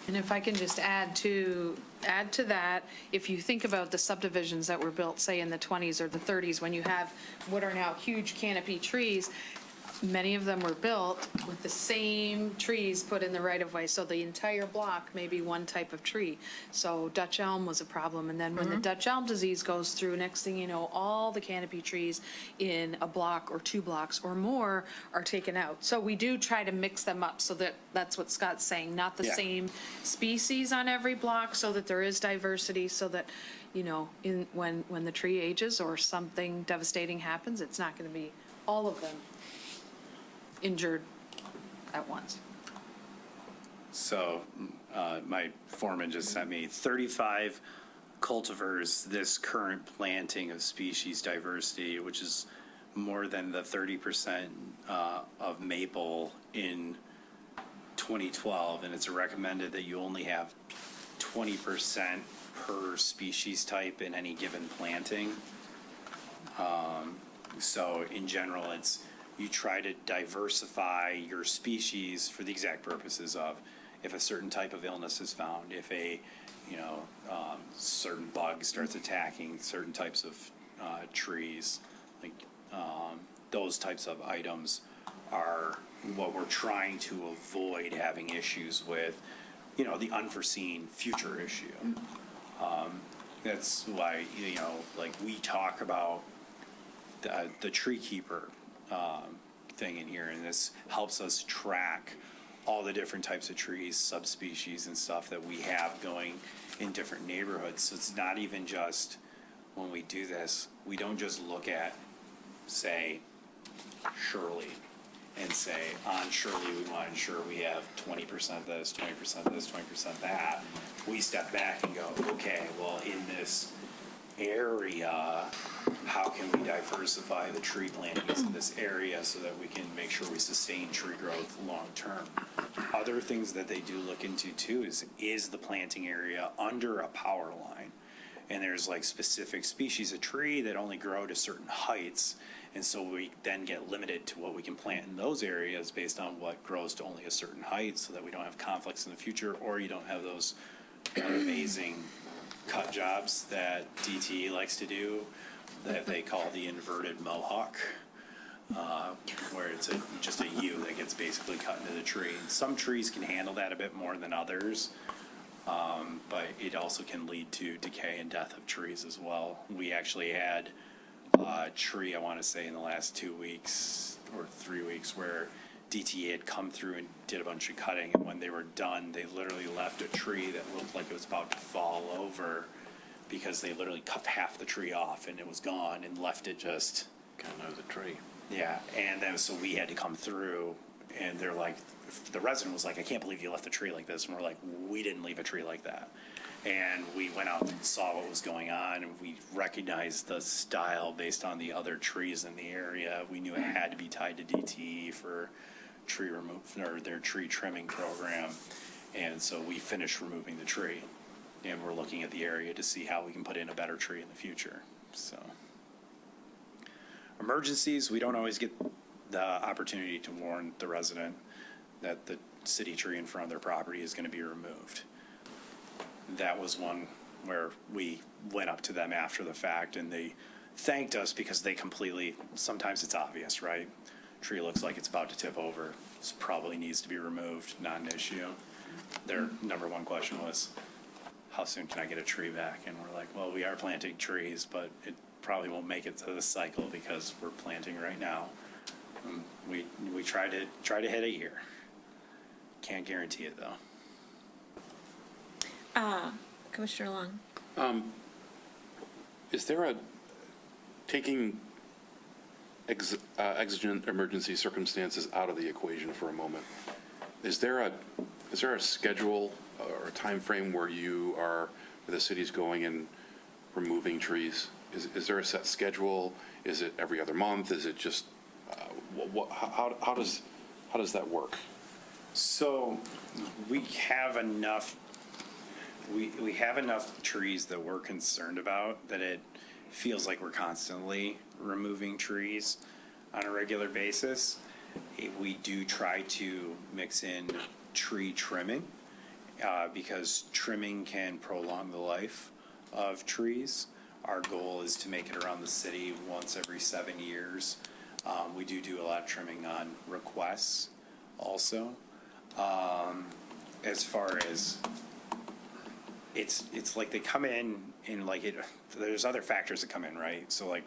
And if I can just add to that, if you think about the subdivisions that were built, say, in the 20s or the 30s, when you have what are now huge canopy trees, many of them were built with the same trees put in the right-of-way, so the entire block may be one type of tree. So Dutch elm was a problem, and then when the Dutch elm disease goes through, next thing you know, all the canopy trees in a block or 2 blocks or more are taken out. So we do try to mix them up, so that's what Scott's saying, not the Yeah. same species on every block, so that there is diversity, so that, you know, when the tree ages or something devastating happens, it's not gonna be all of them injured at once. So my foreman just sent me 35 cultivars this current planting of species diversity, which is more than the 30% of maple in 2012, and it's recommended that you only have 20% per species type in any given planting. So in general, you try to diversify your species for the exact purposes of if a certain type of illness is found, if a certain bug starts attacking certain types of trees, like those types of items are what we're trying to avoid having issues with, the unforeseen future issue. That's why, like we talk about the tree keeper thing in here, and this helps us track all the different types of trees, subspecies and stuff that we have going in different neighborhoods. So it's not even just, when we do this, we don't just look at, say, Shirley and say, on Shirley, we want to ensure we have 20% this, 20% this, 20% that. We step back and go, okay, well, in this area, how can we diversify the tree plantings in this area so that we can make sure we sustain tree growth long term? Other things that they do look into too is the planting area under a power line. And there's like specific species of tree that only grow to certain heights. And so we then get limited to what we can plant in those areas based on what grows to only a certain height, so that we don't have conflicts in the future, or you don't have those amazing cut jobs that DTE likes to do that they call the inverted mohawk, where it's just a U that gets basically cut into the tree. Some trees can handle that a bit more than others, but it also can lead to decay and death of trees as well. We actually had a tree, I want to say in the last 2 weeks or 3 weeks, where DTE had come through and did a bunch of cutting, and when they were done, they literally left a tree that looked like it was about to fall over, because they literally cut half the tree off and it was gone and left it just. Kind of the tree. Yeah, and then so we had to come through, and they're like, the resident was like, I can't believe you left the tree like this. And we're like, we didn't leave a tree like that. And we went out and saw what was going on, and we recognized the style based on the other trees in the area. We knew it had to be tied to DTE for tree or their tree trimming program. And so we finished removing the tree, and we're looking at the area to see how we can put in a better tree in the future. So emergencies, we don't always get the opportunity to warn the resident that the city tree in front of their property is going to be removed. That was one where we went up to them after the fact, and they thanked us because they completely, sometimes it's obvious, right? Tree looks like it's about to tip over. This probably needs to be removed, not an issue. Their number one question was, how soon can I get a tree back? And we're like, well, we are planting trees, but it probably won't make it to this cycle because we're planting right now. We try to hit a year. Can't guarantee it though. Commissioner Long. Is there a, taking exigent emergency circumstances out of the equation for a moment, is there a schedule or a time frame where where the city's going and removing trees? Is there a set schedule? Is it every other month? Is it just, how does that work? So we have enough, we have enough trees that we're concerned about that it feels like we're constantly removing trees on a regular basis. We do try to mix in tree trimming because trimming can prolong the life of trees. Our goal is to make it around the city once every 7 years. We do a lot of trimming on requests also. As far as it's like they come in like it, there's other factors that come in, right? So like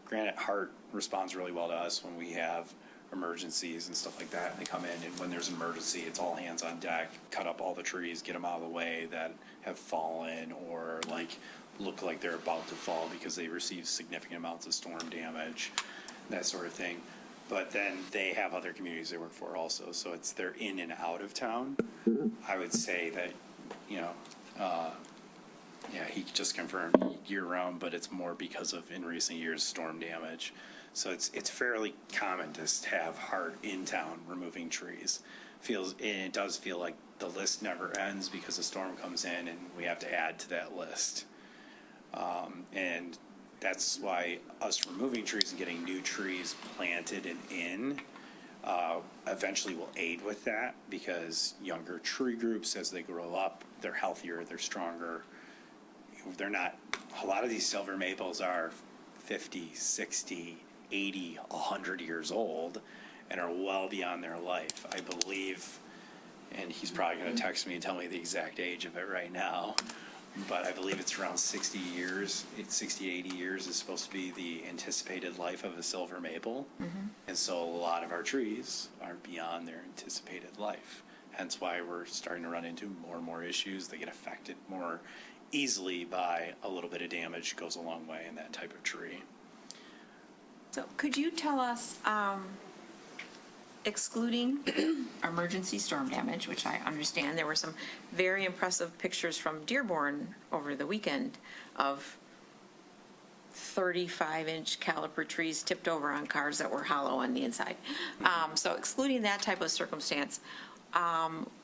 granted, Hart responds really well to us when we have emergencies and stuff like that. They come in, and when there's an emergency, it's all hands on deck, cut up all the trees, get them out of the way that have fallen or like look like they're about to fall because they received significant amounts of storm damage, that sort of thing. But then they have other communities they work for also, so they're in and out of town. I would say that, yeah, he just confirmed year round, but it's more because of in recent years storm damage. So it's fairly common to have Hart in town removing trees. And it does feel like the list never ends because a storm comes in and we have to add to that list. And that's why us removing trees and getting new trees planted and in eventually will aid with that, because younger tree groups, as they grow up, they're healthier, they're stronger. They're not, a lot of these silver maples are 50, 60, 80, 100 years old and are well beyond their life. I believe, and he's probably going to text me and tell me the exact age of it right now, but I believe it's around 60 years, 60, 80 years is supposed to be the anticipated life of a silver maple. And so a lot of our trees are beyond their anticipated life. Hence why we're starting to run into more and more issues. They get affected more easily by a little bit of damage, goes a long way in that type of tree. So could you tell us, excluding emergency storm damage, which I understand, there were some very impressive pictures from Dearborn over the weekend of 35-inch caliper trees tipped over on cars that were hollow on the inside. So excluding that type of circumstance,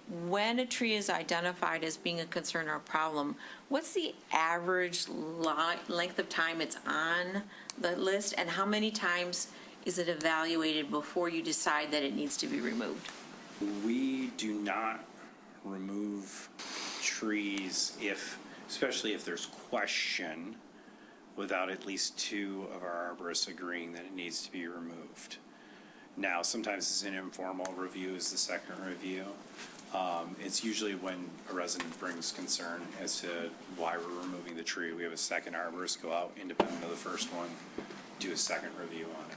when a tree is identified as being a concern or a problem, what's the average length of time it's on the list, and how many times is it evaluated before you decide that it needs to be removed? We do not remove trees especially if there's question, without at least 2 of our arborists agreeing that it needs to be removed. Now, sometimes it's an informal review is the second review. It's usually when a resident brings concern as to why we're removing the tree. We have a second arborist go out independent of the first one, do a second review on it.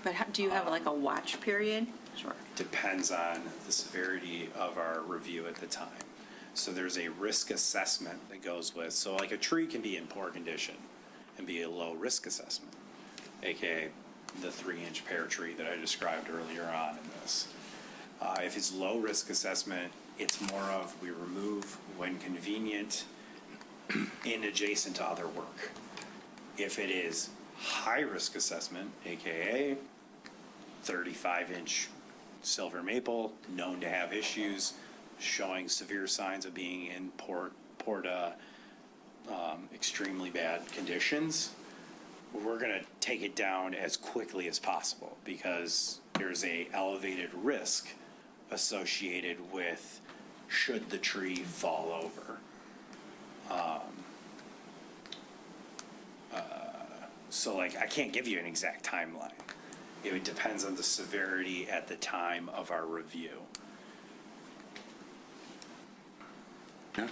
But do you have like a watch period? Sure. Depends on the severity of our review at the time. So there's a risk assessment that goes with, so like a tree can be in poor condition and be a low risk assessment, AKA the 3-inch pear tree that I described earlier on in this. If it's low risk assessment, it's more of we remove when convenient and adjacent to other work. If it is high risk assessment, AKA 35-inch silver maple, known to have issues, showing severe signs of being in poor to extremely bad conditions, we're going to take it down as quickly as possible, because there's a elevated risk associated with should the tree fall over. So like, I can't give you an exact timeline. It depends on the severity at the time of our review. Yeah.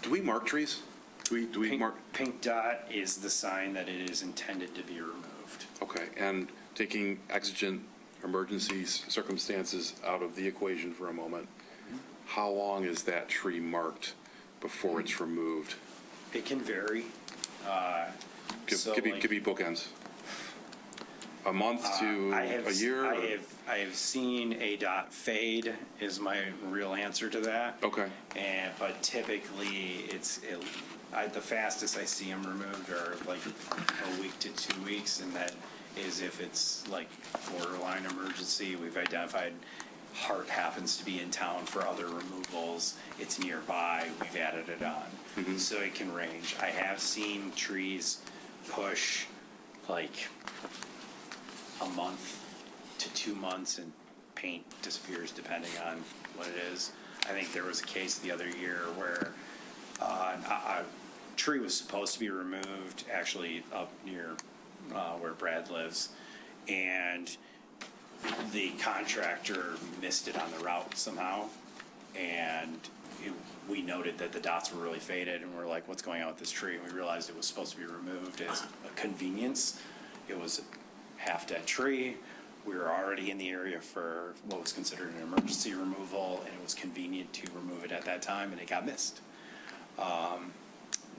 Do we mark trees? Do we mark? Pink dot is the sign that it is intended to be removed. Okay, and taking exigent emergencies, circumstances out of the equation for a moment, how long is that tree marked before it's removed? It can vary. Give me bookends. A month to a year? I have seen a dot fade is my real answer to that. Okay. But typically the fastest I see them removed are like a week to 2 weeks, and that is if it's like borderline emergency. We've identified Hart happens to be in town for other removals, it's nearby, we've added it on. So it can range. I have seen trees push like a month to 2 months and paint disappears depending on what it is. I think there was a case the other year where a tree was supposed to be removed, actually up near where Brad lives, and the contractor missed it on the route somehow, and we noted that the dots were really faded, and we're like, what's going on with this tree? And we realized it was supposed to be removed as a convenience. It was a half-dead tree. We were already in the area for what was considered an emergency removal, and it was convenient to remove it at that time, and it got missed.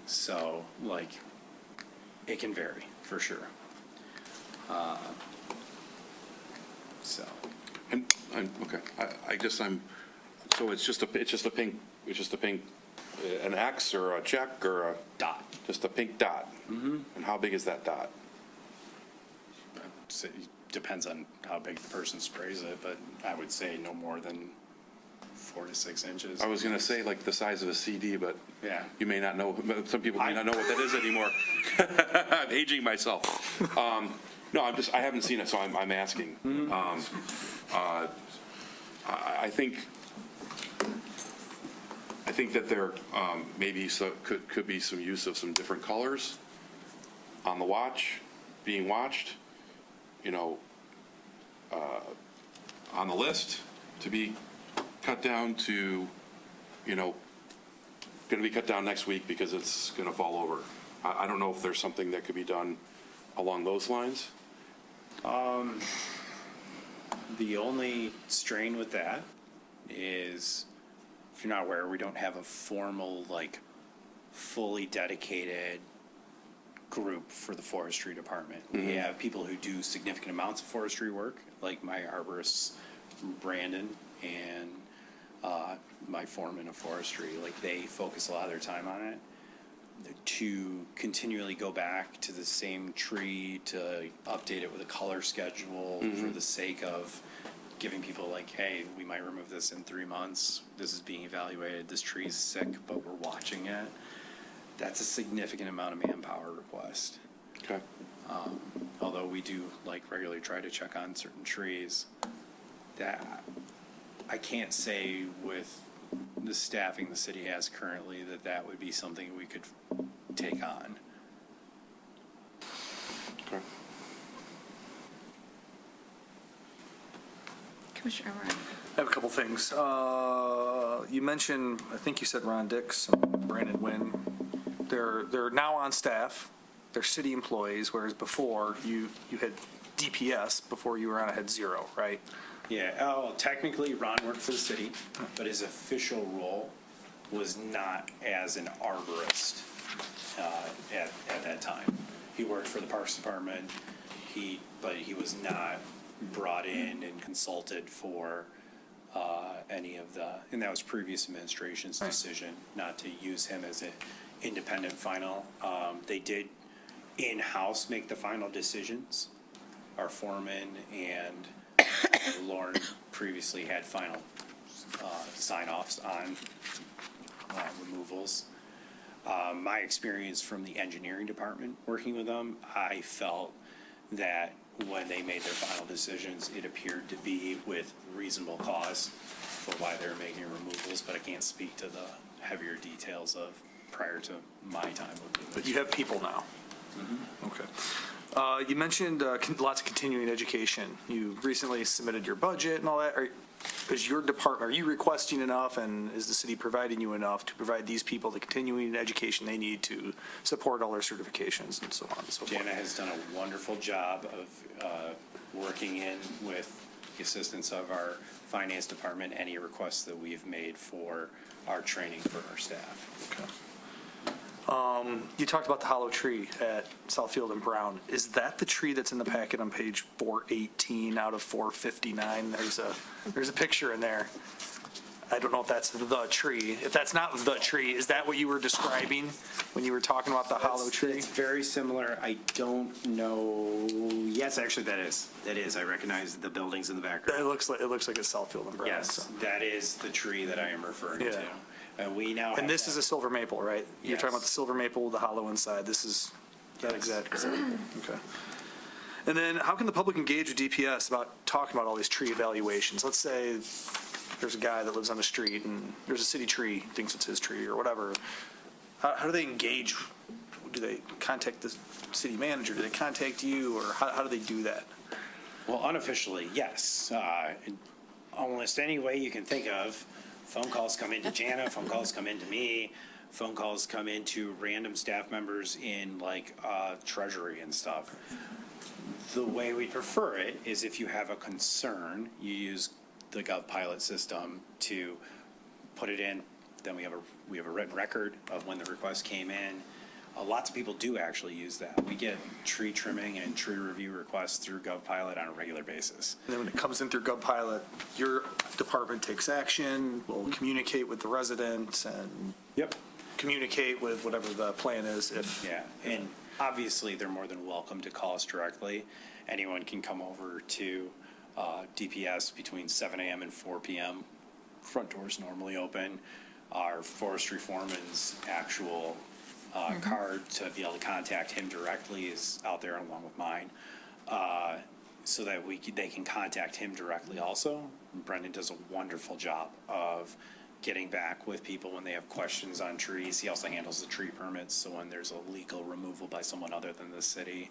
So, like, it can vary, for sure. So. And, okay, so it's just a pink, an X or a check or a? Dot. Just a pink dot? Mm-hmm. And how big is that dot? It depends on how big the person sprays it, but I would say no more than 4 to 6 inches. I was gonna say like the size of a CD, but Yeah. you may not know, some people may not know what that is anymore. I'm aging myself. No, I haven't seen it, so I'm asking. I think that there maybe could be some use of some different colors on the being watched, on the list to be cut down to, going to be cut down next week because it's going to fall over. I don't know if there's something that could be done along those lines. The only strain with that is, if you're not aware, we don't have a formal, like, fully dedicated group for the forestry department. We have people who do significant amounts of forestry work, like my arborist, Brandon, and my foreman of forestry. Like, they focus a lot of their time on it. To continually go back to the same tree to update it with a color schedule for the sake of giving people like, hey, we might remove this in 3 months. This is being evaluated. This tree's sick, but we're watching it. That's a significant amount of manpower request. Okay. Although we do regularly try to check on certain trees, that I can't say with the staffing the city has currently that would be something we could take on. Okay. Commissioner Ryan. I have a couple things. You mentioned, I think you said Ron Dix and Brandon Wynn. They're now on staff. They're city employees, whereas before you had DPS before you were on, had 0, right? Yeah, technically Ron worked for the city, but his official role was not as an arborist at that time. He worked for the Parks Department, but he was not brought in and consulted for any of and that was previous administration's decision not to use him as an independent final. They did in-house make the final decisions. Our foreman and Lauren previously had final sign-offs on removals. My experience from the engineering department working with them, I felt that when they made their final decisions, it appeared to be with reasonable cause for why they were making removals, but I can't speak to the heavier details of prior to my time with them. But you have people now. Okay. You mentioned lots of continuing education. You recently submitted your budget and all that. Is your department, are you requesting enough, and is the city providing you enough to provide these people the continuing education they need to support all their certifications and so on and so forth? Jana has done a wonderful job of working in with the assistance of our finance department, any requests that we've made for our training for our staff. Okay. You talked about the hollow tree at Southfield and Brown. Is that the tree that's in the packet on page 418 out of 459? There's a picture in there. I don't know if that's the tree. If that's not the tree, is that what you were describing when you were talking about the hollow tree? It's very similar. I don't know. Yes, actually, that is. That is. I recognize the buildings in the It background. looks like a Southfield umbrella. Yes, so. that is the tree that I am referring Yeah. to. And we now have And this that. is a silver maple, right? You're talking Yes. about the silver maple with the hollow inside. This is that exact. Okay. And then how can the public engage with DPS about talking about all these tree evaluations? Let's say there's a guy that lives on the street and there's a city tree, thinks it's his tree or whatever. How do they engage? Do they contact the city manager? Do they contact you, or how do they do that? Well, unofficially, yes. Almost any way you can think of. Phone calls come into Jana, phone calls come into me, phone calls come into random staff members in like treasury and stuff. The way we prefer it is if you have a concern, you use the GovPilot system to put it in. Then we have a written record of when the request came in. Lots of people do actually use that. We get tree trimming and tree review requests through GovPilot on a regular basis. And then when it comes in through GovPilot, your department takes action, will communicate with the resident and Yep. communicate with whatever the plan is if. Yeah, and obviously, they're more than welcome to call us directly. Anyone can come over to DPS between 7 a.m. and 4 p.m. Front door's normally open. Our forestry foreman's actual card to be able to contact him directly is out there along with mine, so that they can contact him directly also. Brendan does a wonderful job of getting back with people when they have questions on trees. He also handles the tree permits, so when there's a legal removal by someone other than the city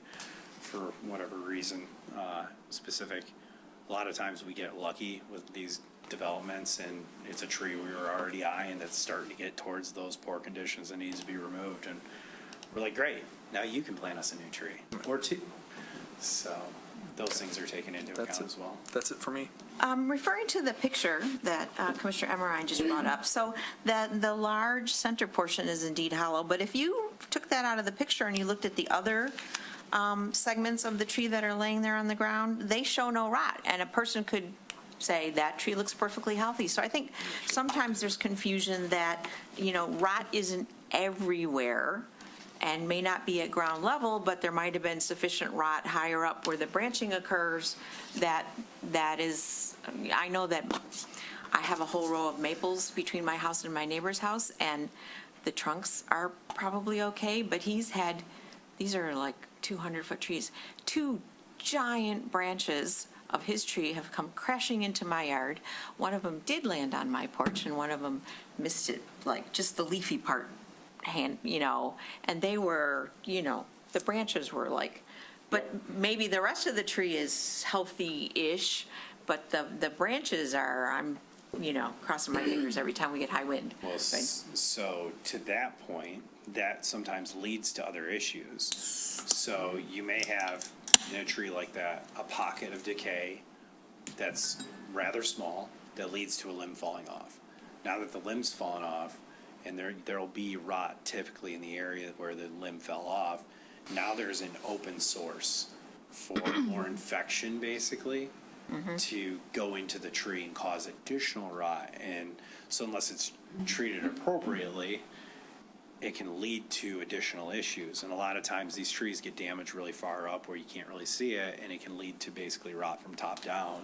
for whatever reason specific, a lot of times we get lucky with these developments and it's a tree we were already eyeing that's starting to get towards those poor conditions and needs to be removed, and we're like, great, now you can plant us a new tree or two. So those things are taken into account as well. That's it for me. Referring to the picture that Commissioner Emmerine just brought up, so the large center portion is indeed hollow, but if you took that out of the picture and you looked at the other segments of the tree that are laying there on the ground, they show no rot, and a person could say that tree looks perfectly healthy. So I think sometimes there's confusion that, rot isn't everywhere and may not be at ground level, but there might have been sufficient rot higher up where the branching occurs that is, I know that I have a whole row of maples between my house and my neighbor's house, and the trunks are probably okay, but these are like 200-foot trees. Two giant branches of his tree have come crashing into my yard. One of them did land on my porch, and one of them missed it, like just the leafy part, and they were, the branches were like, but maybe the rest of the tree is healthy-ish, but the branches are, I'm, crossing my fingers every time we get high wind. Well, so to that point, that sometimes leads to other issues. So you may have in a tree like that a pocket of decay that's rather small that leads to a limb falling off. Now that the limb's fallen off, and there'll be rot typically in the area where the limb fell off, now there's an open source for more infection basically to go into the tree and cause additional rot. And so unless it's treated appropriately, it can lead to additional issues. And a lot of times these trees get damaged really far up where you can't really see it, and it can lead to basically rot from top down.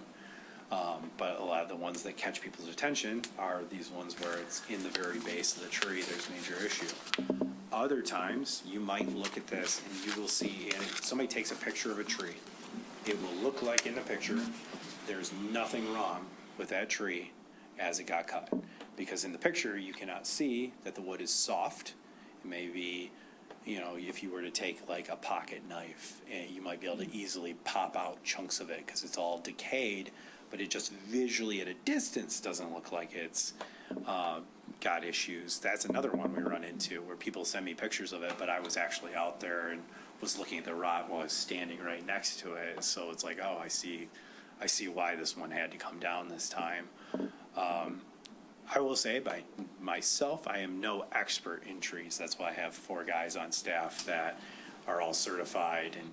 But a lot of the ones that catch people's attention are these ones where it's in the very base of the tree, there's a major issue. Other times, you might look at this and you will see, and if somebody takes a picture of a tree, it will look like in the picture, there's nothing wrong with that tree as it got cut. Because in the picture, you cannot see that the wood is soft. It may be, if you were to take like a pocket knife, you might be able to easily pop out chunks of it because it's all decayed, but it just visually at a distance doesn't look like it's got issues. That's another one we run into where people send me pictures of it, but I was actually out there and was looking at the rot while I was standing right next to it. So it's like, oh, I see why this one had to come down this time. I will say by myself, I am no expert in trees. That's why I have 4 guys on staff that are all certified and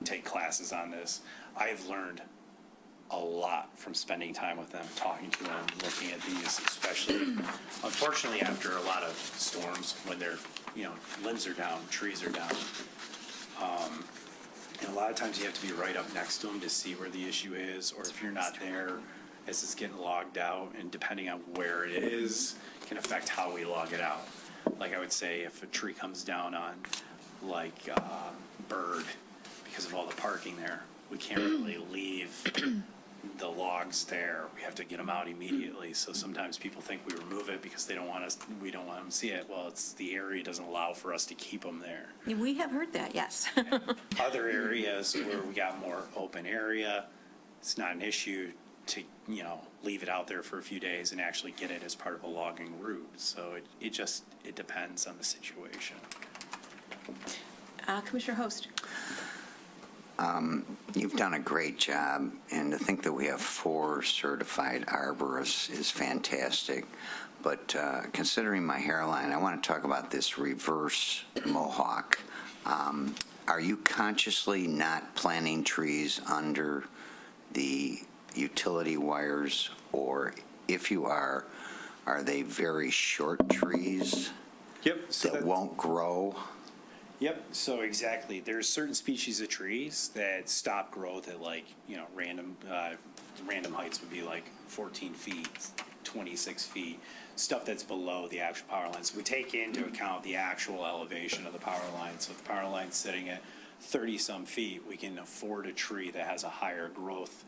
take classes on this. I have learned a lot from spending time with them, talking to them, looking at these, especially, unfortunately, after a lot of storms, when they're, limbs are down, trees are down. And a lot of times you have to be right up next to them to see where the issue is, or if you're not there, as it's getting logged out, and depending on where it is, can affect how we log it out. Like I would say, if a tree comes down on, like, Bird, because of all the parking there, we can't really leave the logs there. We have to get them out immediately. So sometimes people think we remove it because we don't want them to see it. Well, it's the area doesn't allow for us to keep them there. We have heard that, yes. Other areas where we got more open area, it's not an issue to, leave it out there for a few days and actually get it as part of a logging route. So it depends on the situation. Commissioner Host. You've done a great job, and to think that we have 4 certified arborists is fantastic. But considering my hairline, I want to talk about this reverse mohawk. Are you consciously not planting trees under the utility wires, or if you are they very short trees that won't grow? Yep, so exactly. There's certain species of trees that stop growth at random heights would be like 14 feet, 26 feet, stuff that's below the actual power lines. We take into account the actual elevation of the power line. So if the power line's sitting at 30-some feet, we can afford a tree that has a higher growth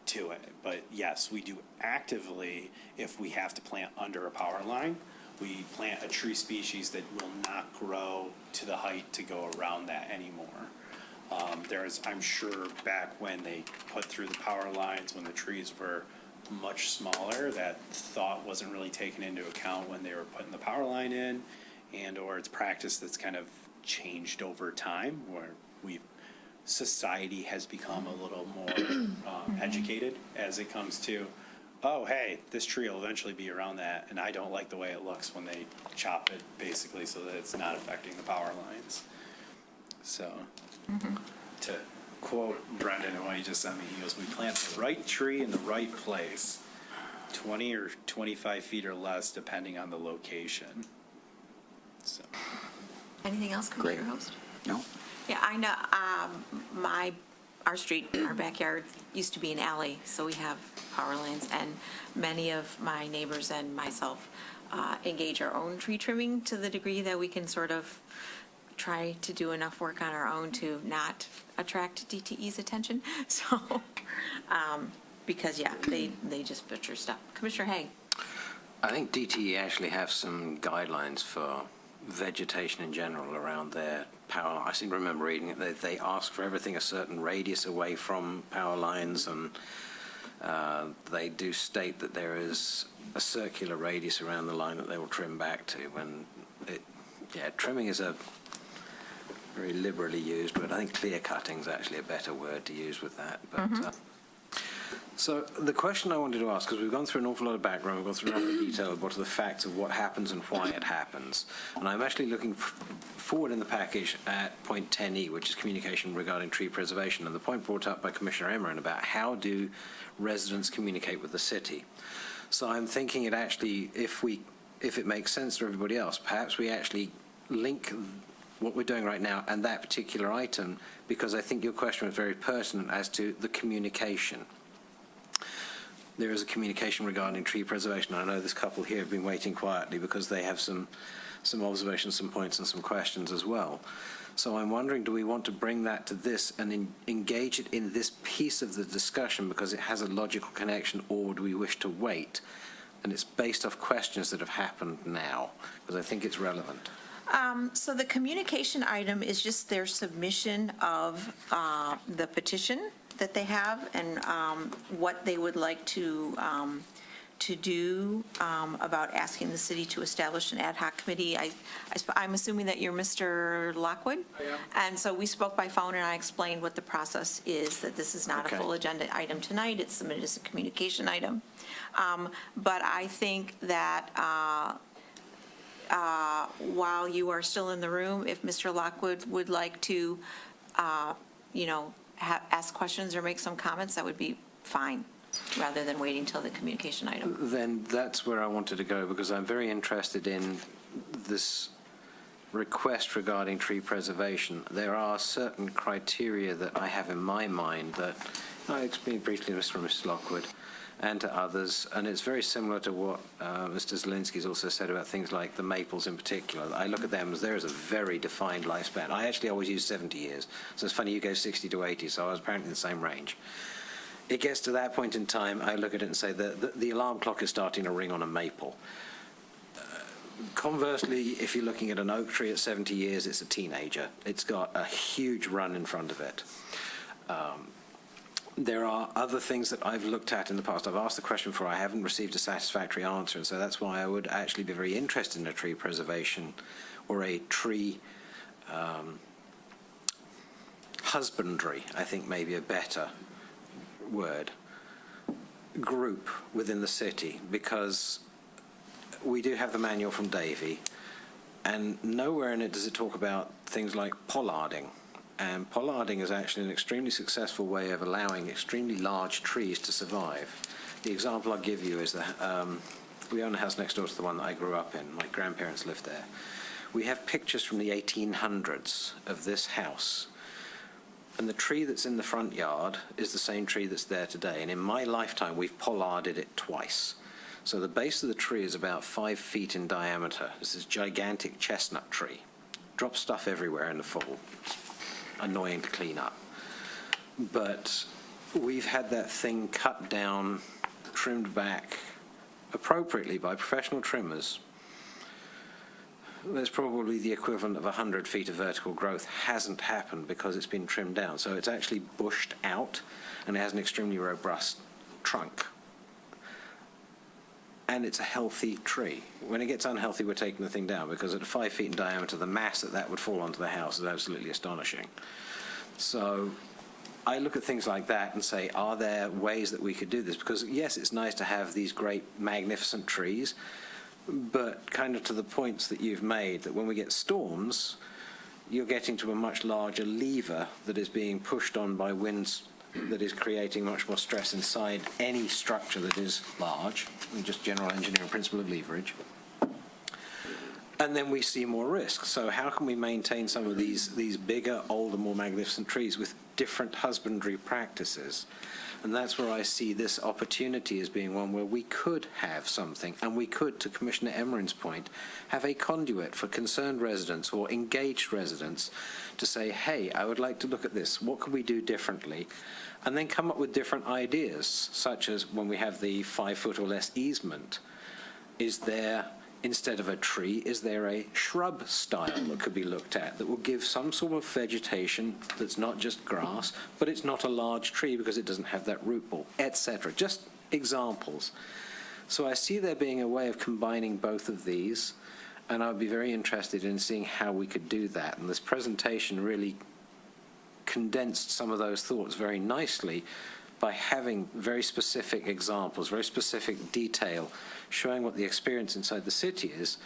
to it. But yes, we do actively, if we have to plant under a power line, we plant a tree species that will not grow to the height to go around that anymore. I'm sure back when they put through the power lines, when the trees were much smaller, that thought wasn't really taken into account when they were putting the power line in, or it's practice that's kind of changed over time, where society has become a little more educated as it comes to, oh, hey, this tree will eventually be around that, and I don't like the way it looks when they chop it, basically, so that it's not affecting the power lines. So, to quote Brendan and what he just sent me, he goes, we plant the right tree in the right place, 20 or 25 feet or less, depending on the location. So. Anything else, Commissioner Host? No? Yeah, I know, our street, our backyard used to be an alley, so we have power lines, and many of my neighbors and myself engage our own tree trimming to the degree that we can sort of try to do enough work on our own to not attract DTE's attention. So, because, yeah, they just butcher stuff. Commissioner Haig. I think DTE actually have some guidelines for vegetation in general around their power. I seem to remember reading it. They ask for everything a certain radius away from power lines, and they do state that there is a circular radius around the line that they will trim back to. When trimming is a very liberally used, but I think clear cutting is actually a better word to use with that. But so the question I wanted to ask, because we've gone through an awful lot of background, we've gone through a lot of detail of what are the facts of what happens and why it happens. And I'm actually looking forward in the package at point 10E, which is communication regarding tree preservation, and the point brought up by Commissioner Emmerich about how do residents communicate with the city. So I'm thinking it actually, if it makes sense to everybody else, perhaps we actually link what we're doing right now and that particular item, because I think your question was very pertinent as to the communication. There is a communication regarding tree preservation. I know this couple here have been waiting quietly because they have some observations, some points, and some questions as well. So I'm wondering, do we want to bring that to this and engage it in this piece of the discussion because it has a logical connection, or do we wish to wait? And it's based off questions that have happened now, because I think it's relevant. So the communication item is just their submission of the petition that they have and what they would like to do about asking the city to establish an ad hoc committee. I'm assuming that you're Mr. Lockwood? I am. And so we spoke by phone, and I explained what the process is, that this is not a full agenda item tonight. It's submitted as a communication item. But I think that while you are still in the room, if Mr. Lockwood would like to, ask questions or make some comments, that would be fine, rather than waiting till the communication item. Then that's where I wanted to go, because I'm very interested in this request regarding tree preservation. There are certain criteria that I have in my mind that I explained briefly to Mr. and Mrs. Lockwood and to others, and it's very similar to what Mr. Zielinski's also said about things like the maples in particular. I look at them as there is a very defined lifespan. I actually always use 70 years, so it's funny you go 60 to 80, so I was apparently in the same range. It gets to that point in time, I look at it and say the alarm clock is starting to ring on a maple. Conversely, if you're looking at an oak tree at 70 years, it's a teenager. It's got a huge run in front of it. There are other things that I've looked at in the past. I've asked the question before. I haven't received a satisfactory answer, and so that's why I would actually be very interested in a tree preservation or a tree husbandry, I think maybe a better word, group within the city, because we do have the manual from Davy, and nowhere in it does it talk about things like pollarding. And pollarding is actually an extremely successful way of allowing extremely large trees to survive. The example I'll give you is that we own a house next door to the one that I grew up in. My grandparents lived there. We have pictures from the 1800s of this house. And the tree that's in the front yard is the same tree that's there today. And in my lifetime, we've pollarded it twice. So the base of the tree is about 5 feet in diameter. This is gigantic chestnut tree. Drops stuff everywhere in the fall. Annoying to clean up. But we've had that thing cut down, trimmed back appropriately by professional trimmers. There's probably the equivalent of 100 feet of vertical growth hasn't happened because it's been trimmed down. So it's actually bushed out, and it has an extremely robust trunk. And it's a healthy tree. When it gets unhealthy, we're taking the thing down, because at 5 feet in diameter, the mass that would fall onto the house is absolutely astonishing. So I look at things like that and say, are there ways that we could do this? Because yes, it's nice to have these great, magnificent trees, but kind of to the points that you've made, that when we get storms, you're getting to a much larger lever that is being pushed on by winds that is creating much more stress inside any structure that is large, just general engineering principle of leverage. And then we see more risk. So how can we maintain some of these bigger, older, more magnificent trees with different husbandry practices? And that's where I see this opportunity as being one where we could have something, and we could, to Commissioner Emmerin's point, have a conduit for concerned residents or engaged residents to say, hey, I would like to look at this. What can we do differently? And then come up with different ideas, such as when we have the 5 foot or less easement, is there, instead of a tree, is there a shrub style that could be looked at that will give some sort of vegetation that's not just grass, but it's not a large tree because it doesn't have that root ball, etc. Just examples. So I see there being a way of combining both of these, and I would be very interested in seeing how we could do that. And this presentation really condensed some of those thoughts very nicely by having very specific examples, very specific detail, showing what the experience inside the city is,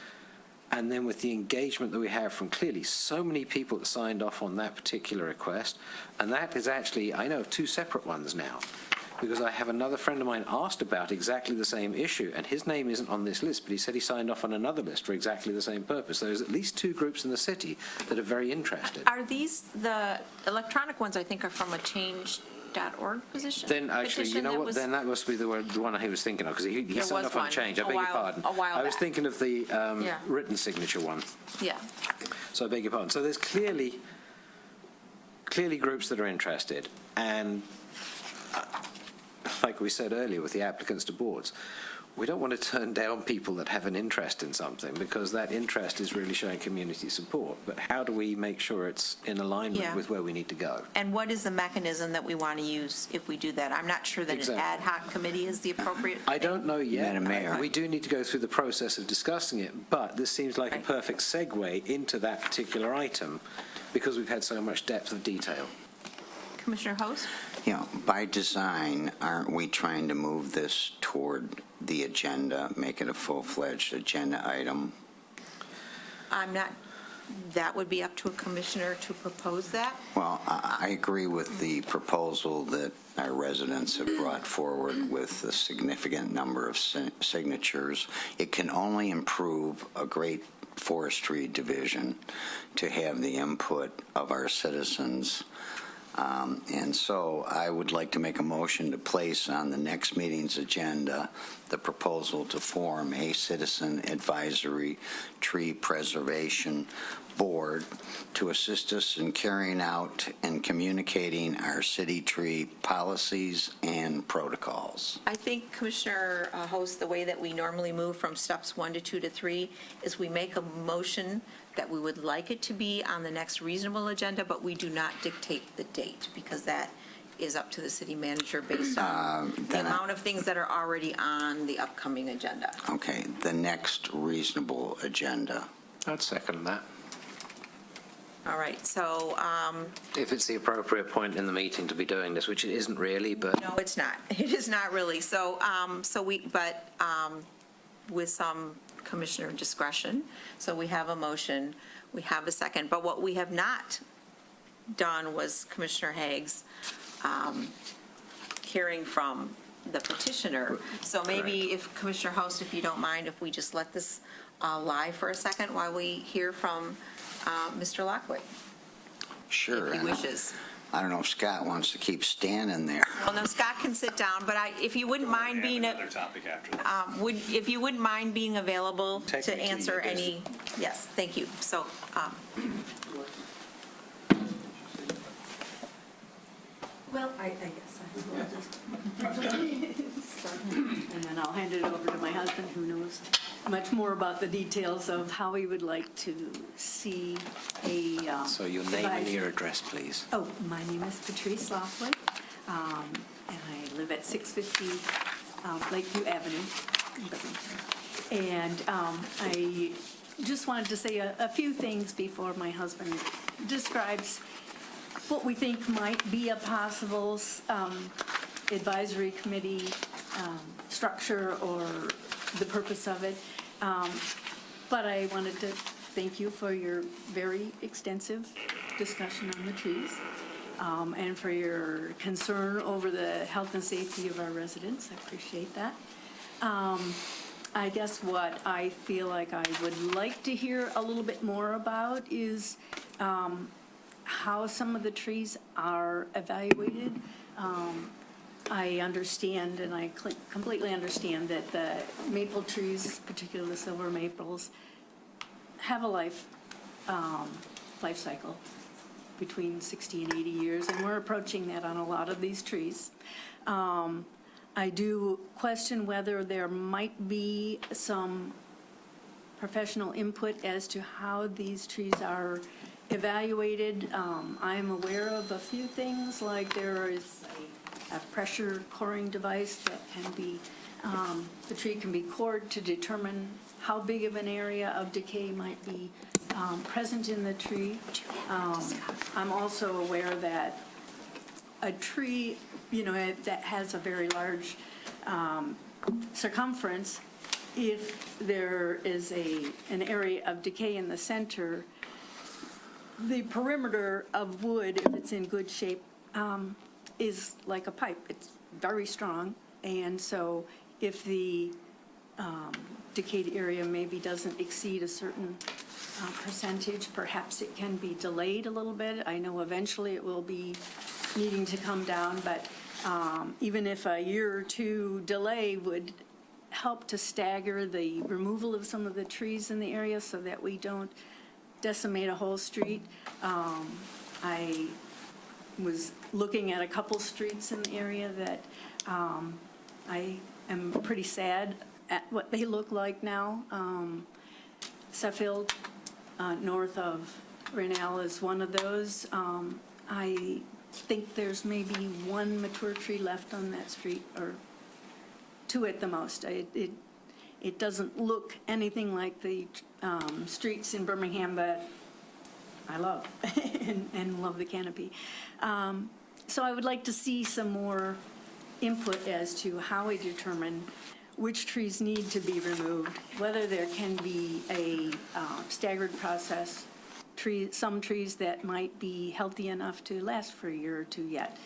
and then with the engagement that we have from clearly so many people that signed off on that particular request. And that is actually, I know of 2 separate ones now, because I have another friend of mine asked about exactly the same issue, and his name isn't on this list, but he said he signed off on another list for exactly the same purpose. There's at least 2 groups in the city that are very interested. Are these, the electronic ones, I think, are from a change.org position? Then actually, you petition know that what, was- then that must be the one I was thinking of, because he There signed was off on one change. I a beg your while- pardon. a while I was back. thinking of the Yeah. written signature one, Yeah. so I beg your pardon. So there's clearly groups that are interested, and like we said earlier with the applicants to boards, we don't want to turn down people that have an interest in something, because that interest is really showing community support. But how do we make sure it's in alignment Yeah. with where we need to go? And what is the mechanism that we want to use if we do that? I'm not sure that an Exactly. ad hoc committee is the appropriate. I don't know yet. Madam Mayor. We do need to go through the process of discussing it, but this seems like a Right. perfect segue into that particular item, because we've had so much depth of detail. Commissioner Host? You know, by design, aren't we trying to move this toward the agenda, make it a full-fledged agenda item? I'm not that would be up to a commissioner to propose that. Well, I agree with the proposal that our residents have brought forward with a significant number of signatures. It can only improve a great forestry division to have the input of our citizens. And so I would like to make a motion to place on the next meeting's agenda the proposal to form a citizen advisory tree preservation board to assist us in carrying out and communicating our city tree policies and protocols. I think, Commissioner Host, the way that we normally move from steps 1 to 2 to 3 is we make a motion that we would like it to be on the next reasonable agenda, but we do not dictate the date, because that is up to the city manager based on the amount of things that are already on the upcoming agenda. Okay, the next reasonable agenda. I'd second that. All right, so, If it's the appropriate point in the meeting to be doing this, which it isn't really, but no, it's not. It is not really. So, with some commissioner discretion. So we have a motion, we have a second. But what we have not done was Commissioner Haig's hearing from the petitioner. So maybe if Commissioner Host, if you don't mind, if we just let this lie for a second while we hear from Mr. Lockwood. Sure. If he and wishes. I don't know if Scott wants to keep standing there. Well, no, Scott can sit down, but if you wouldn't mind being, Another topic after this. if you wouldn't mind being available to Technically, answer it is. any, yes, thank you. So, Well, I guess I will just start, and then I'll hand it over to my husband, who knows much more about the details of how he would like to see a. so your name and your address, please. Oh, my name is Patrice Lockwood, and I live at 650 Lakeview Avenue in Birmingham. And I just wanted to say a few things before my husband describes what we think might be a possible advisory committee structure or the purpose of it. But I wanted to thank you for your very extensive discussion on the trees and for your concern over the health and safety of our residents. I appreciate that. I guess what I feel like I would like to hear a little bit more about is how some of the trees are evaluated. I understand, and I completely understand, that the maple trees, particularly the silver maples, have a life cycle between 60 and 80 years, and we're approaching that on a lot of these trees. I do question whether there might be some professional input as to how these trees are evaluated. I'm aware of a few things, like there is a pressure coring device that can be, the tree can be cored to determine how big of an area of decay might be present in the tree. I'm also aware that a tree, that has a very large circumference, if there is an area of decay in the center, the perimeter of wood, if it's in good shape, is like a pipe. It's very strong, and so if the decayed area maybe doesn't exceed a certain percentage, perhaps it can be delayed a little bit. I know eventually it will be needing to come down, but even if a year or two delay would help to stagger the removal of some of the trees in the area so that we don't decimate a whole street. I was looking at a couple streets in the area that I am pretty sad at what they look like now. Suffield, north of Raynell, is one of those. I think there's maybe one mature tree left on that street, or two at the most. It doesn't look anything like the streets in Birmingham that I love and love the canopy. So I would like to see some more input as to how we determine which trees need to be removed, whether there can be a staggered process some trees that might be healthy enough to last for a year or two yet.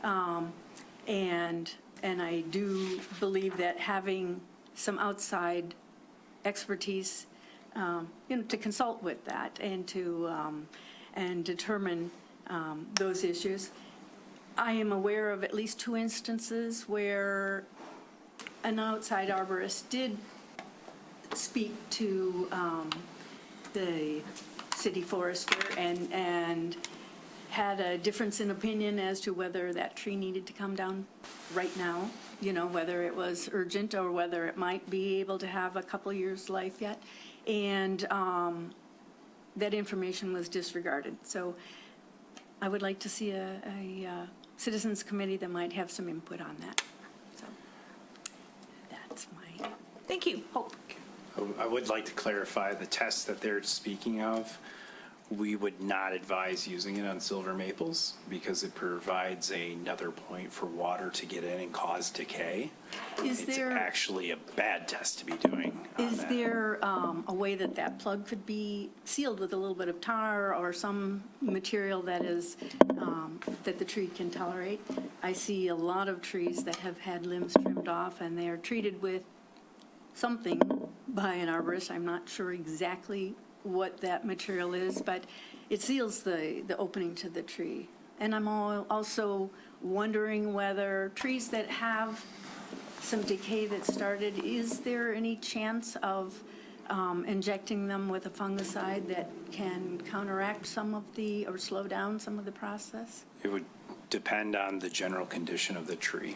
And I do believe that having some outside expertise, to consult with that and to, and determine those issues. I am aware of at least 2 instances where an outside arborist did speak to the city forester and had a difference in opinion as to whether that tree needed to come down right now, whether it was urgent or whether it might be able to have a couple years' life yet. And that information was disregarded. So I would like to see a citizens committee that might have some input on that. So that's my Thank you. hope. I would like to clarify the test that they're speaking of. We would not advise using it on silver maples because it provides another point for water to get in and cause decay. Is It's there- actually a bad test to be doing on Is that. there a way that that plug could be sealed with a little bit of tar or some material that is, that the tree can tolerate? I see a lot of trees that have had limbs trimmed off and they are treated with something by an arborist. I'm not sure exactly what that material is, but it seals the opening to the tree. And I'm also wondering whether trees that have some decay that started, is there any chance of injecting them with a fungicide that can counteract some of or slow down some of the process? It would depend on the general condition of the tree.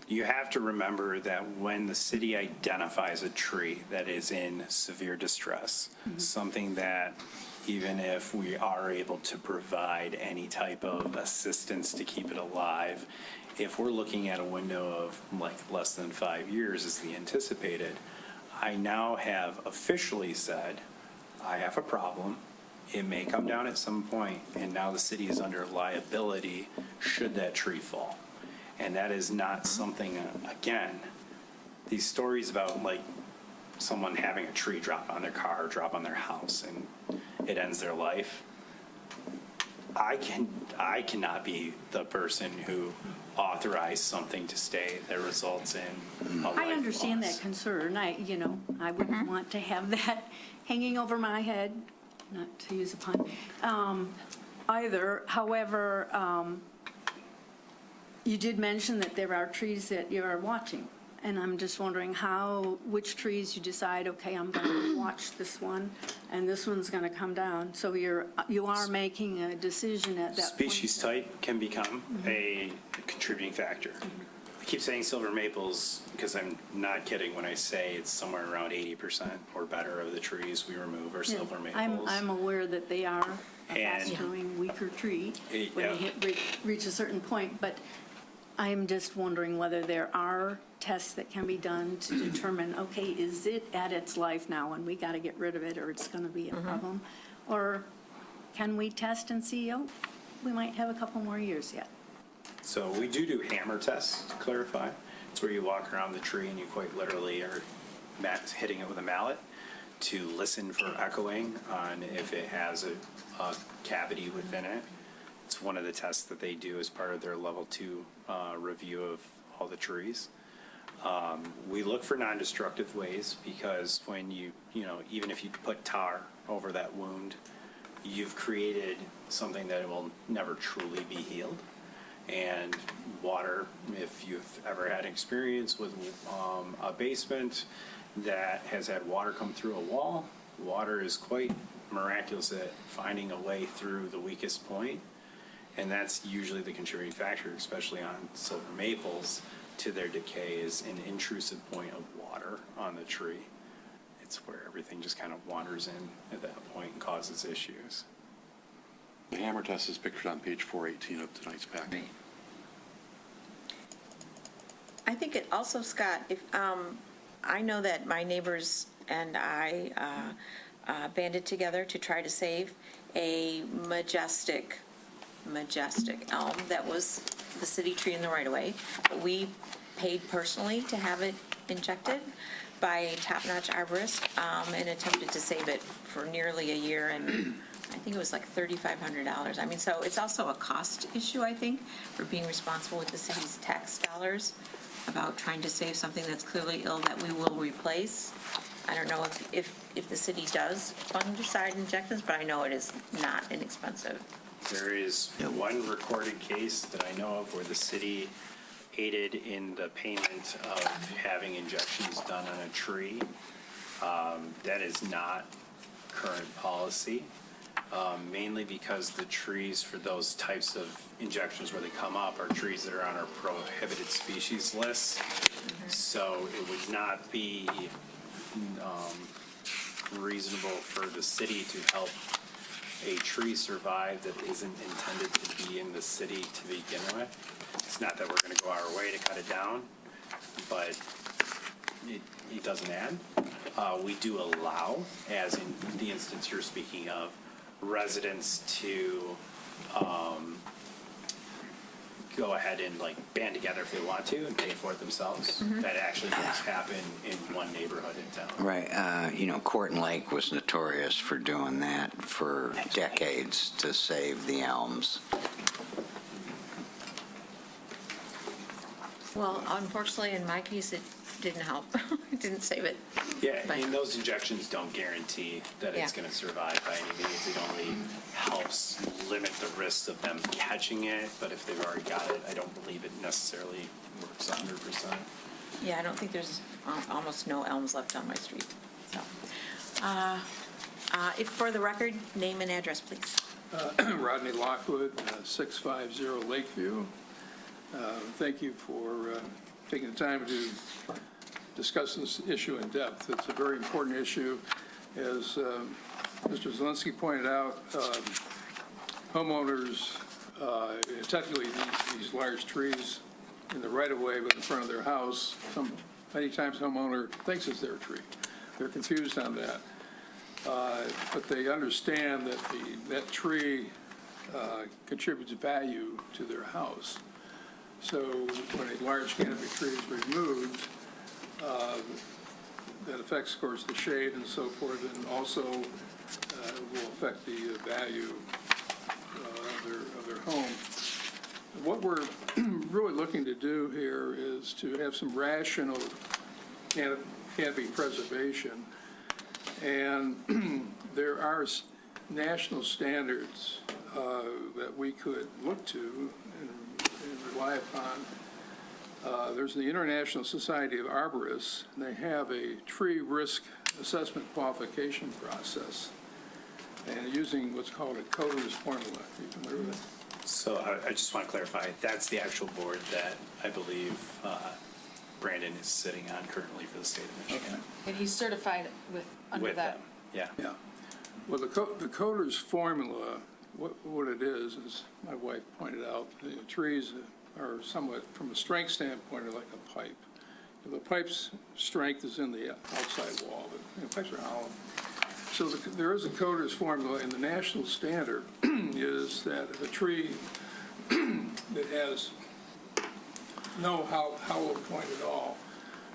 You have to remember that when the city identifies a tree that is in severe distress, something that even if we are able to provide any type of assistance to keep it alive, if we're looking at a window of like less than 5 years as the anticipated, I now have officially said, I have a problem. It may come down at some point, and now the city is under liability should that tree fall. And that is not something, again, these stories about like someone having a tree drop on their car, drop on their house, and it ends their life. I cannot be the person who authorized something to stay that results in a life I understand loss. that concern. I wouldn't want to have that hanging over my head, not to use a pun, either. However, you did mention that there are trees that you are watching, and I'm just wondering which trees you decide, okay, I'm going to watch this one, and this one's going to come down. So you are making a decision at that point. Species type can become a contributing factor. I keep saying silver maples because I'm not kidding when I say it's somewhere around 80% or better of the trees we remove are Yeah, silver maples. I'm aware that they are a And- fast-growing, weaker tree when Yeah. they reach a certain point, but I'm just wondering whether there are tests that can be done to determine, okay, is it at its life now and we got to get rid of it or it's going to be a problem? Or can we test and see, we might have a couple more years yet? So we do hammer tests, to clarify. It's where you walk around the tree and you quite literally are hitting it with a mallet to listen for echoing on if it has a cavity within it. It's one of the tests that they do as part of their level 2 review of all the trees. We look for non-destructive ways because when even if you put tar over that wound, you've created something that will never truly be healed. And water, if you've ever had experience with a basement that has had water come through a wall, water is quite miraculous at finding a way through the weakest point. And that's usually the contributing factor, especially on silver maples, to their decay is an intrusive point of water on the tree. It's where everything just kind of wanders in at that point and causes issues. The hammer test is pictured on page 418 of tonight's packet. I think it also, Scott, if, I know that my neighbors and I banded together to try to save a majestic elm that was the city tree in the right-of-way. But we paid personally to have it injected by a top-notch arborist and attempted to save it for nearly a year, and I think it was like $3,500. I mean, so it's also a cost issue, I think, for being responsible with the city's tax dollars, about trying to save something that's clearly ill that we will replace. I don't know if the city does fungicide injections, but I know it is not inexpensive. There is one recorded case that I know of where the city aided in the payment of having injections done on a tree. That is not current policy, mainly because the trees for those types of injections where they come up are trees that are on our prohibited species list. So it would not be reasonable for the city to help a tree survive that isn't intended to be in the city to begin with. It's not that we're going to go our way to cut it down, but it doesn't add. We do allow, as in the instance you're speaking of, residents to go ahead and like band together if they want to and pay for it themselves. That actually does happen in one neighborhood in town. Right. Corton Lake was notorious for doing that for decades to save the elms. Well, unfortunately, in my case, it didn't help. It didn't save it. Yeah, and those injections don't guarantee that it's Yeah. going to survive by any means. It only helps limit the risk of them catching it, but if they've already got it, I don't believe it necessarily works 100%. Yeah, I don't think there's almost no elms left on my street. So, if for the record, name and address, please. Rodney Lockwood, 650 Lakeview. Thank you for taking the time to discuss this issue in depth. It's a very important issue. As Mr. Zielinski pointed out, homeowners, technically these large trees in the right-of-way but in front of their house, many times homeowner thinks it's their tree. They're confused on that. But they understand that that tree contributes value to their house. So when a large canopy tree is removed, that affects, of course, the shade and so forth, and also will affect the value of their home. What we're really looking to do here is to have some rational canopy preservation, and there are national standards that we could look to and rely upon. There's the International Society of Arborists, and they have a tree risk assessment qualification process, and using what's called a coder's formula. Are you familiar with it? So I just want to clarify, that's the actual board that I believe Brandon is sitting on currently for the state of Michigan. And he's certified under With that. them, yeah. Yeah. Well, the coder's formula, what it is my wife pointed out, the trees are somewhat, from a strength standpoint, are like a pipe. The pipe's strength is in the outside wall, but pipes are hollow. So there is a coder's formula, and the national standard is that if a tree that has no hollow point at all,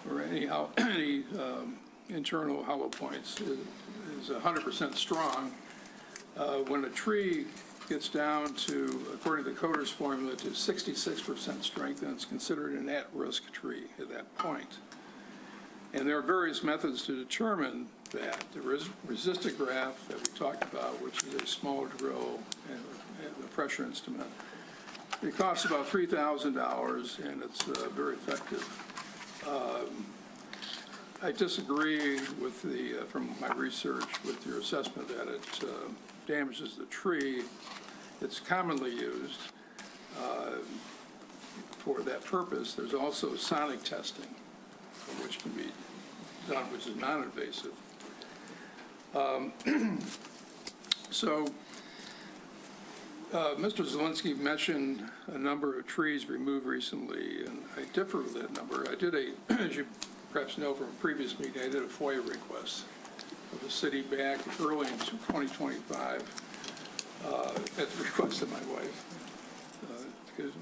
or any internal hollow points, is 100% strong. When a tree gets down to, according to the coder's formula, to 66% strength, then it's considered an at-risk tree at that point. And there are various methods to determine that. There is resistograph that we talked about, which is a small drill and a pressure instrument. It costs about $3,000, and it's very effective. I disagree with from my research, with your assessment that it damages the tree. It's commonly used for that purpose. There's also sonic testing, which can be done, which is non-invasive. Mr. Zielinski mentioned a number of trees removed recently, and I differ with that number. I did as you perhaps know from a previous meeting, I did a FOIA request of the city back early in 2025 at the request of my wife, because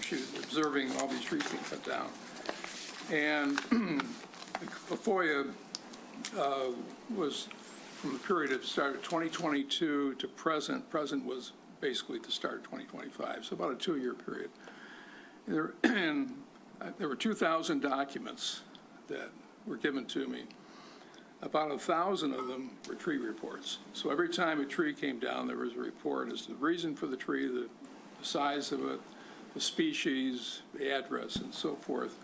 she was observing all these trees being cut down. And a FOIA was from the period of start of 2022 to present was basically the start of 2025, so about a 2-year period. There were 2,000 documents that were given to me. About 1,000 of them were tree reports. So every time a tree came down, there was a report as to the reason for the tree, the size of it, the species, the address, and so forth.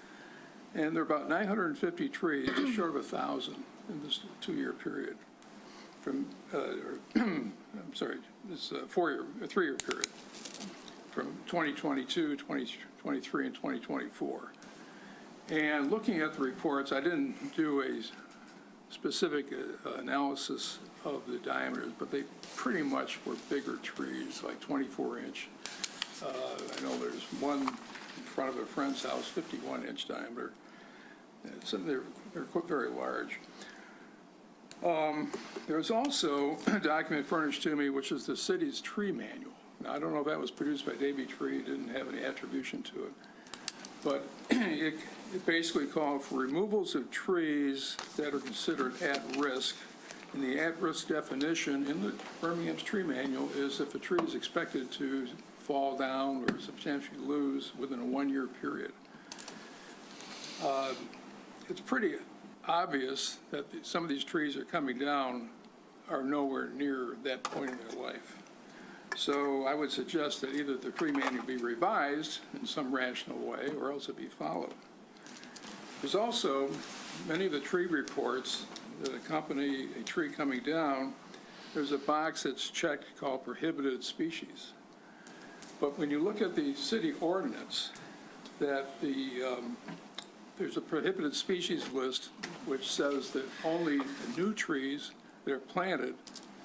And there are about 950 trees, just short of 1,000 in this 2-year period. I'm sorry, this 3-year period, from 2022, 2023, and 2024. And looking at the reports, I didn't do a specific analysis of the diameters, but they pretty much were bigger trees, like 24-inch. I know there's one in front of a friend's house, 51-inch diameter. So they're very large. There's also a document furnished to me, which is the city's tree manual. Now, I don't know if that was produced by Davy Tree, it didn't have any attribution to it. But it basically called for removals of trees that are considered at risk. And the at-risk definition in the Birmingham's tree manual is if a tree is expected to fall down or substantially lose within a 1-year period. It's pretty obvious that some of these trees are coming down are nowhere near that point in their life. So I would suggest that either the tree manual be revised in some rational way or else it be followed. There's also many of the tree reports that accompany a tree coming down. There's a box that's checked called prohibited species. But when you look at the city ordinance, that there's a prohibited species list which says that only new trees that are planted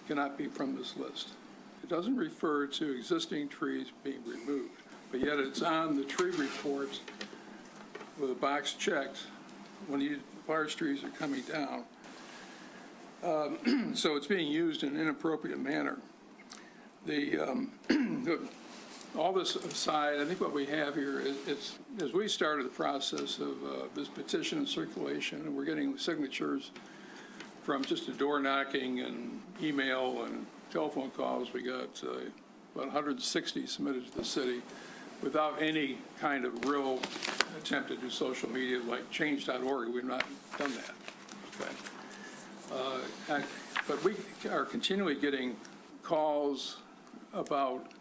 cannot be from this list. It doesn't refer to existing trees being removed, but yet it's on the tree reports with a box checked when these large trees are coming down. So it's being used in an inappropriate manner. All this aside, I think what we have here is as we started the process of this petition in circulation, and we're getting signatures from just a door knocking and email and telephone calls, we got about 160 submitted to the city without any kind of real attempt to do social media like change.org. We've not done that. Okay. But we are continually getting calls about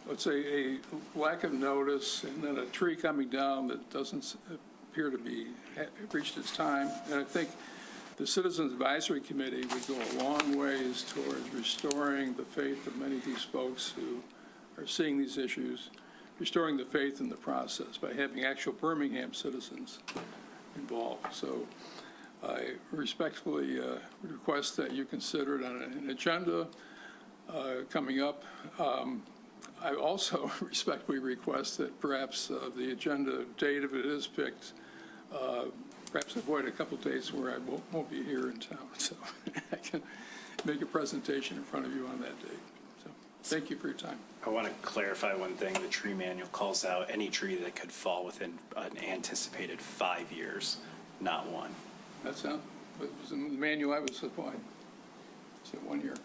let's say a lack of notice and then a tree coming down that doesn't appear to be reached its time. And I think the Citizens Advisory Committee would go a long ways towards restoring the faith of many of these folks who are seeing these issues, restoring the faith in the process by having actual Birmingham citizens involved. So I respectfully request that you consider it on an agenda coming up. I also respectfully request that perhaps the agenda date, if it is picked, perhaps avoid a couple days where I won't be here in town, so I can make a presentation in front of you on that date. So thank you for your time. I want to clarify one thing. The tree manual calls out any tree that could fall within an anticipated 5 years, not 1. That's not, it was in the manual I was supplied. So 1 year.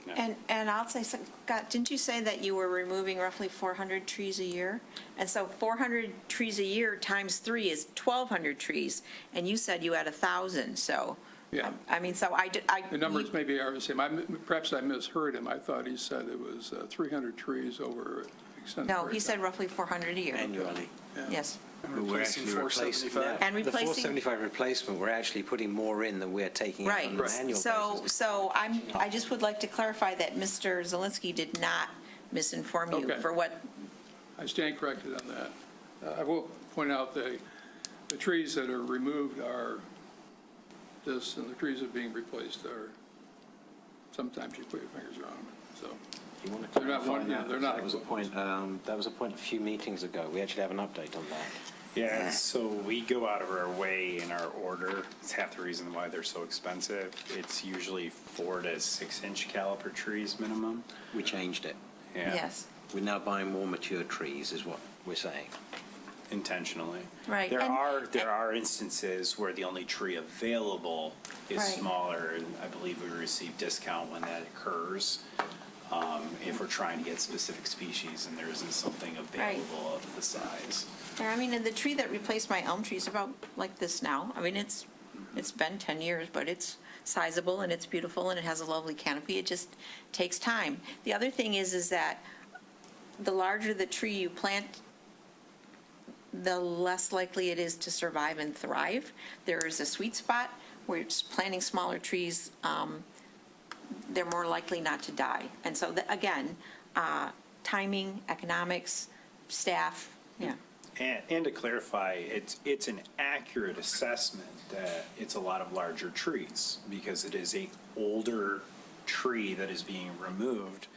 And I'll say, Scott, didn't you say that you were removing roughly 400 trees a year? And so 400 trees a year times 3 is 1,200 trees, and you said you had 1,000, so. Yeah. I mean, so The numbers maybe are the same. Perhaps I misheard him. I thought he said it was 300 trees over an extended No, period he of said time. roughly 400 a year. Annually. Yes. We're actually replacing that. And The replacing- 475 replacement, we're actually putting more in than we're taking out Right. on an annual basis. So I just would like to clarify that Mr. Zelinski did not misinform you Okay. for what. I stand corrected on that. I will point out the trees that are removed are this, and the trees that are being replaced are, sometimes you put your fingers around them, so. You want to They're not clarify one- yeah, that? they're not That was a point, that was a point a few meetings ago. We actually have an update on that. Yeah, so we go out of our way in our order. It's half the reason why they're so expensive. It's usually 4 to 6 inch caliper trees minimum. We changed it. Yeah. Yes. We're now buying more mature trees, is what we're saying. intentionally. Right, There and- are instances where the only tree available is Right. smaller, and I believe we receive discount when that occurs. If we're trying to get specific species and there isn't something available of the size. Yeah, I mean, and the tree that replaced my elm tree is about like this now. I mean, it's been 10 years, but it's sizable and it's beautiful and it has a lovely canopy. It just takes time. The other thing is that the larger the tree you plant, the less likely it is to survive and thrive. There is a sweet spot where it's planting smaller trees, they're more likely not to die. And so, again, timing, economics, staff, yeah. And to clarify, it's an accurate assessment that it's a lot of larger trees because it is a older tree that is being removed.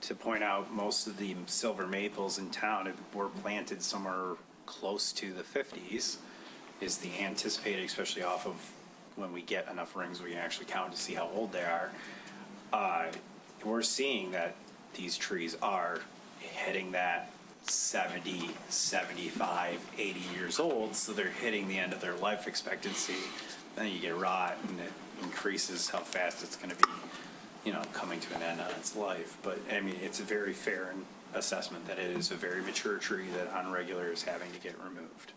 To point out, most of the silver maples in town were planted somewhere close to the 50s, is the anticipated, especially off of when we get enough rings we can actually count to see how old they are. We're seeing that these trees are hitting that 70, 75, 80 years old, so they're hitting the end of their life expectancy. Then you get rot, and it increases how fast it's going to be, coming to an end on its life. But, I mean, it's a very fair assessment that it is a very mature tree that on regular is having to get removed.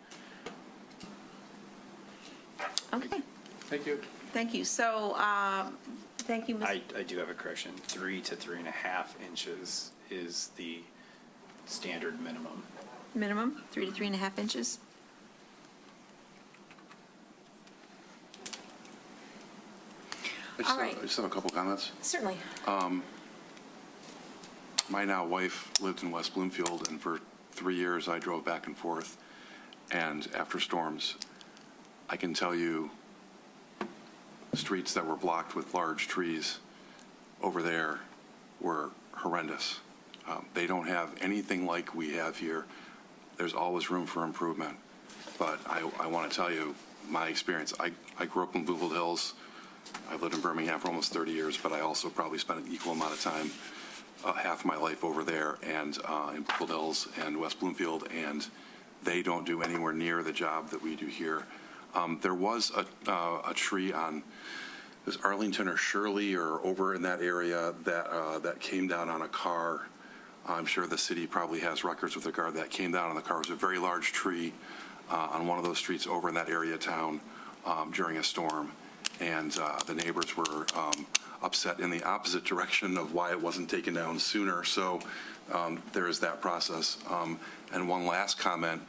Okay, Thank you. thank you. So, thank you, Ms. I do have a correction. 3 to 3.5 inches is the standard minimum. Minimum, 3 to 3.5 inches. All right. I just have a couple comments. Certainly. My now wife lived in West Bloomfield, and for 3 years I drove back and forth. And after storms, I can tell you streets that were blocked with large trees over there were horrendous. They don't have anything like we have here. There's always room for improvement. But I want to tell you my experience. I grew up in Bloomfield Hills. I've lived in Birmingham for almost 30 years, but I also probably spent an equal amount of time, half my life over there and in Bloomfield Hills and West Bloomfield, and they don't do anywhere near the job that we do here. There was a tree on, it was Arlington or Shirley or over in that area that came down on a car. I'm sure the city probably has records with regard to that. Came down on the car. It was a very large tree on one of those streets over in that area of town during a storm. And the neighbors were upset in the opposite direction of why it wasn't taken down sooner. So there is that process. And one last comment.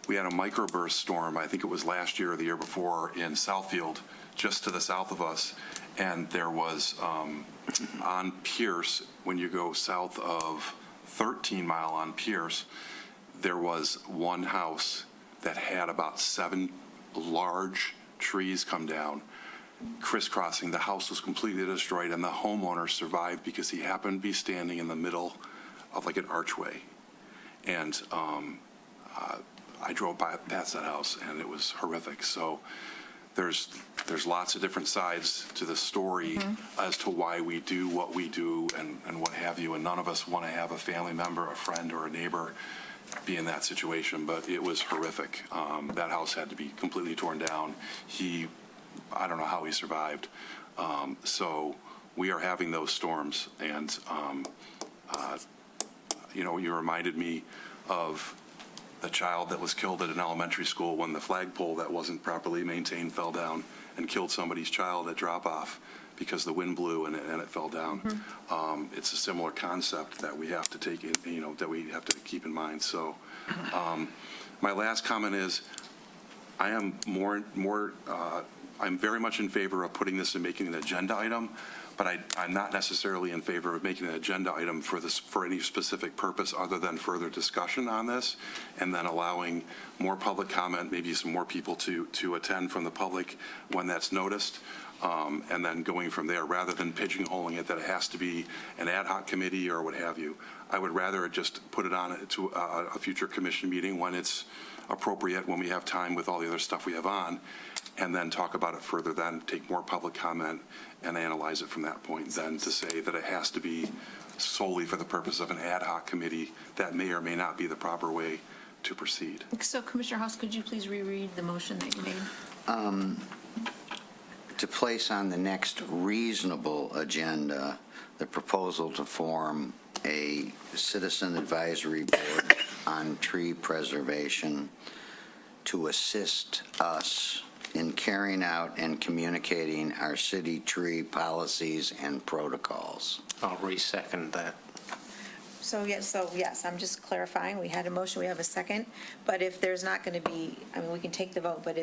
We had a microburst storm, I think it was last year or the year before, in Southfield, just to the south of us. And there was, on Pierce, when you go south of 13 Mile on Pierce, there was one house that had about 7 large trees come down, crisscrossing. The house was completely destroyed, and the homeowner survived because he happened to be standing in the middle of like an archway. And I drove past that house, and it was horrific. So there's lots of different sides to the story as to why we do what we do and what have you. And none of us want to have a family member, a friend, or a neighbor be in that situation, but it was horrific. That house had to be completely torn down. I don't know how he survived. So we are having those storms, and you reminded me of the child that was killed at an elementary school when the flagpole that wasn't properly maintained fell down and killed somebody's child at drop-off because the wind blew and it fell down. It's a similar concept that we have to take in, that we have to keep in mind. So my last comment is I am I'm very much in favor of putting this and making an agenda item, but I'm not necessarily in favor of making an agenda item for any specific purpose other than further discussion on this, and then allowing more public comment, maybe some more people to attend from the public when that's noticed, and then going from there, rather than pigeonholing it that it has to be an ad hoc committee or what have you. I would rather just put it on to a future commission meeting when it's appropriate, when we have time with all the other stuff we have on, and then talk about it further, then take more public comment and analyze it from that point, then to say that it has to be solely for the purpose of an ad hoc committee. That may or may not be the proper way to proceed. So Commissioner House, could you please reread the motion that you made? To place on the next reasonable agenda, the proposal to form a citizen advisory board on tree preservation to assist us in carrying out and communicating our city tree policies and protocols. I'll re-second that. So yes, I'm just clarifying, we had a motion, we have a second, but if there's not going to be, I mean, we can take the vote, but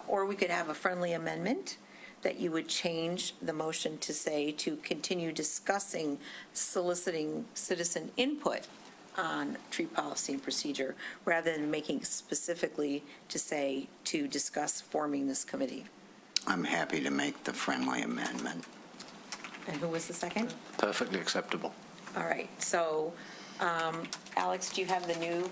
or we could have a friendly amendment that you would change the motion to say to continue discussing soliciting citizen input on tree policy and procedure, rather than making specifically to say to discuss forming this committee. I'm happy to make the friendly amendment. And who was the second? Perfectly acceptable. All right, so, Alex, do you have the new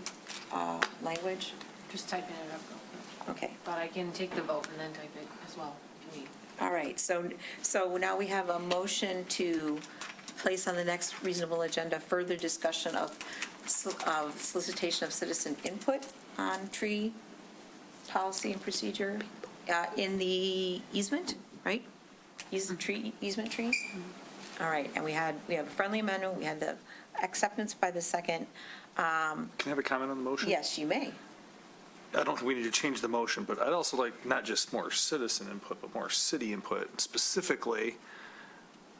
language? Just typing it up real quick. Okay. But I can take the vote and then type it as well, if you need. All right, so now we have a motion to place on the next reasonable agenda further discussion of solicitation of citizen input on tree policy and procedure in the easement, right? Easement trees? All right, and we have a friendly amendment, we had the acceptance by the second. Can I have a comment on the motion? Yes, you may. I don't think we need to change the motion, but I'd also like not just more citizen input, but more city input. Specifically,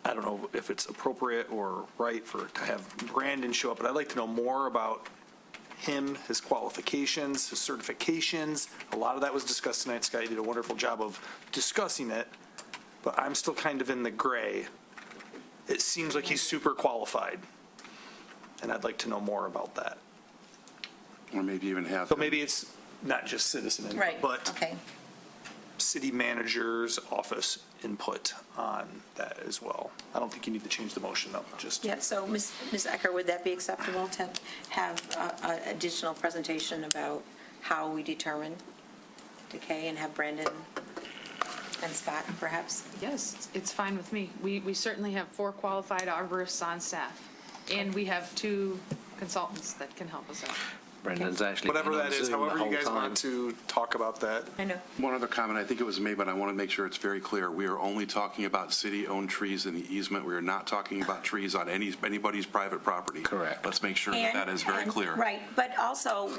I don't know if it's appropriate or right to have Brandon show up, but I'd like to know more about him, his qualifications, his certifications. A lot of that was discussed tonight. Scott, you did a wonderful job of discussing it, but I'm still kind of in the gray. It seems like he's super qualified, and I'd like to know more about that. Or maybe even have. So maybe it's not just citizen input, Right, but okay. city manager's office input on that as well. I don't think you need to change the motion though, just. Yeah, so Ms. Ecker, would that be acceptable to have an additional presentation about how we determine decay and have Brandon and Scott perhaps? Yes, it's fine with me. We certainly have 4 qualified arborists on staff, and we have 2 consultants that can help us out. Brendan's actually Whatever been on that is, Zoom the however you whole guys time. want to talk about that. I know. One other comment, I think it was made, but I want to make sure it's very clear. We are only talking about city-owned trees in the easement. We are not talking about trees on anybody's private property. Correct. Let's make sure that that is very clear. Right, but also,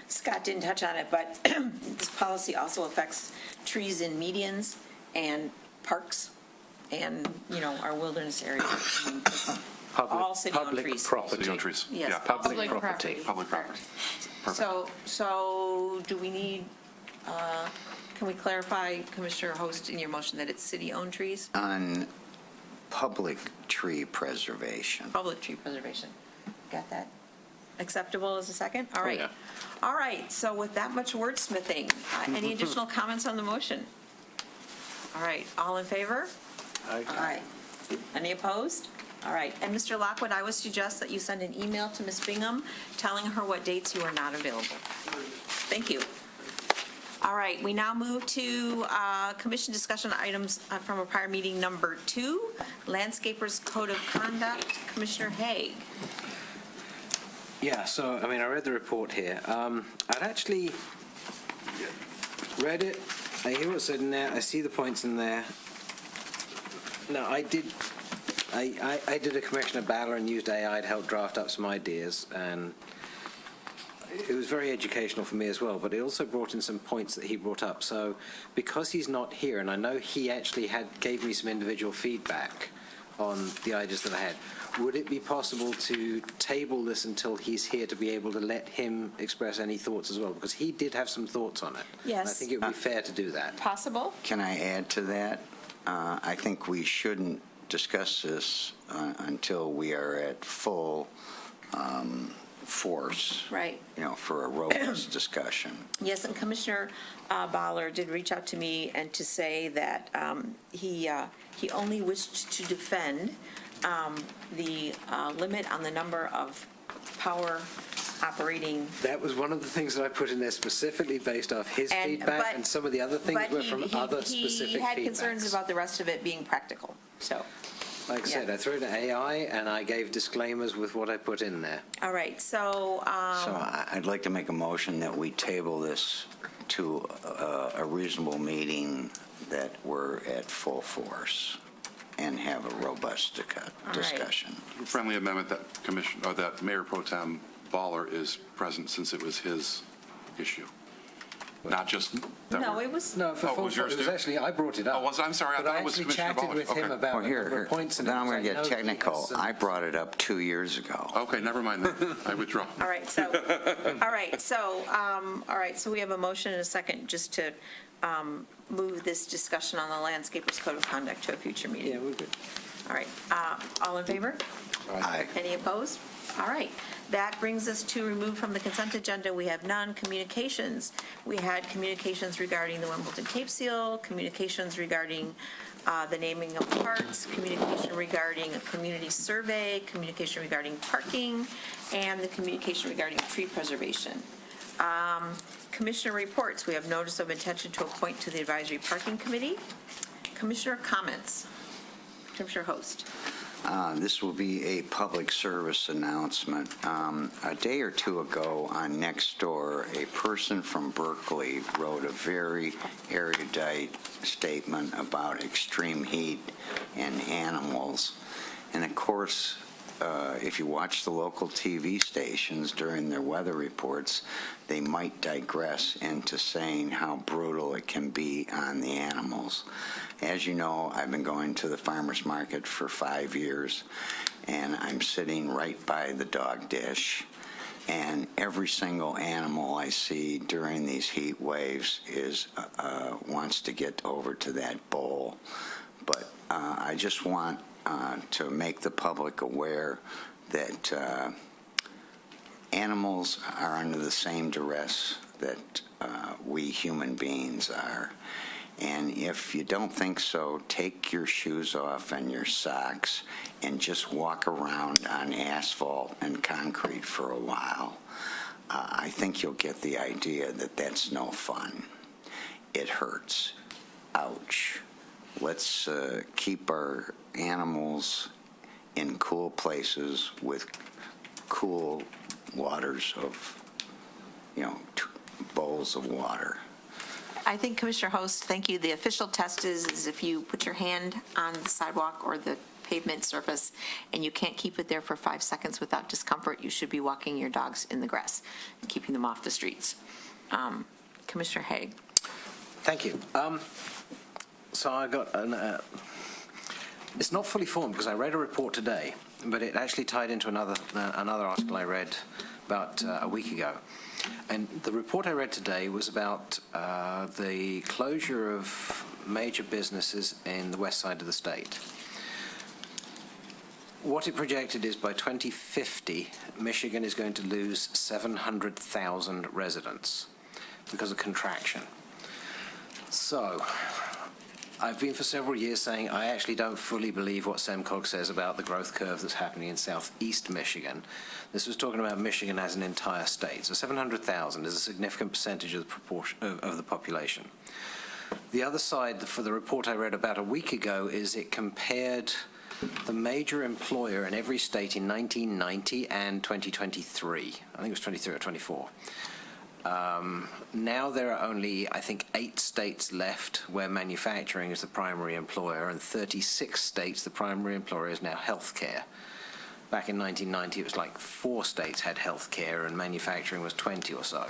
Scott didn't touch on it, but this policy also affects trees in medians and parks and, our wilderness areas. I mean, all city-owned trees. City-owned trees. Yes. Yeah. Public property. Public property. So do we need, can we clarify, Commissioner Host, in your motion that it's city-owned trees? On public tree preservation. Public tree preservation. Got that? Acceptable as a second? All right. yeah. All right, so with that much wordsmithing, any additional comments on the motion? All right, all in favor? Aye. Any opposed? All right, and Mr. Lockwood, I would suggest that you send an email to Ms. Bingham telling her what dates you are not available. Thank you. All right, we now move to commission discussion items from a prior meeting number 2, Landscapers Code of Conduct. Commissioner Haig. Yeah, so, I read the report here. I'd actually read it. I hear what's said in there. I see the points in there. Now, I did a Commissioner Battler and used AI to help draft up some ideas, and it was very educational for me as well, but it also brought in some points that he brought up. So because he's not here, and I know he actually gave me some individual feedback on the ideas that I had, would it be possible to table this until he's here to be able to let him express any thoughts as well? Because he did have some thoughts on it. Yes. And I think it would be fair to do that. Possible? Can I add to that? I think we shouldn't discuss this until we are at full force. Right. For a robust discussion. Yes, and Commissioner Baller did reach out to me and to say that he only wished to defend the limit on the number of power operating. That was one of the things that I put in there specifically based off his feedback, and some of the other things were from other specific He had feedbacks. concerns about the rest of it being practical, so. Like I said, I threw it at AI, and I gave disclaimers with what I put in there. All right, so, So I'd like to make a motion that we table this to a reasonable meeting that we're at full force and have a robust discussion. Friendly amendment that that Mayor Pro Tem Baller is present since it was his issue. Not just that. no, it was, No, for Oh, full, was it yours was too? actually, I brought it up. Oh, I'm sorry, I But thought it was actually Commissioner chatted Ballard. with him Okay. about Well, a number here, of points. and then I'm it was going to like, get no, technical. yes, and- I brought it up 2 years ago. Okay, never mind then. I withdraw. all right, so, we have a motion and a second just to move this discussion on the landscapers code of conduct to a future meeting. Yeah, we're good. All right, all in favor? Aye. Any opposed? All right. That brings us to remove from the consent agenda. We have none. Communications. We had communications regarding the Wimbledon Cape Seal, communications regarding the naming of parks, communication regarding a community survey, communication regarding parking, and the communication regarding tree preservation. Commissioner reports. We have notice of intention to appoint to the Advisory Parking Committee. Commissioner comments. Commissioner Host. This will be a public service announcement. A day or two ago on Nextdoor, a person from Berkeley wrote a very erudite statement about extreme heat and animals. And of course, if you watch the local TV stations during their weather reports, they might digress into saying how brutal it can be on the animals. As you know, I've been going to the farmer's market for 5 years, and I'm sitting right by the dog dish. And every single animal I see during these heat waves wants to get over to that bowl. But I just want to make the public aware that animals are under the same duress that we human beings are. And if you don't think so, take your shoes off and your socks and just walk around on asphalt and concrete for a while. I think you'll get the idea that that's no fun. It hurts. Ouch. Let's keep our animals in cool places with cool waters of, bowls of water. I think, Commissioner Host, thank you. The official test is if you put your hand on the sidewalk or the pavement surface and you can't keep it there for 5 seconds without discomfort, you should be walking your dogs in the grass and keeping them off the streets. Commissioner Haig. Thank you. So I got it's not fully formed because I read a report today, but it actually tied into another article I read about a week ago. And the report I read today was about the closure of major businesses in the west side of the state. What it projected is by 2050, Michigan is going to lose 700,000 residents because of contraction. So I've been for several years saying I actually don't fully believe what SEMCOG says about the growth curve that's happening in southeast Michigan. This was talking about Michigan as an entire state. So 700,000 is a significant percentage of the proportion of the population. The other side for the report I read about a week ago is it compared the major employer in every state in 1990 and 2023. I think it was 23 or 24. Now there are only, I think, 8 states left where manufacturing is the primary employer, and 36 states the primary employer is now healthcare. Back in 1990, it was like 4 states had healthcare and manufacturing was 20 or so.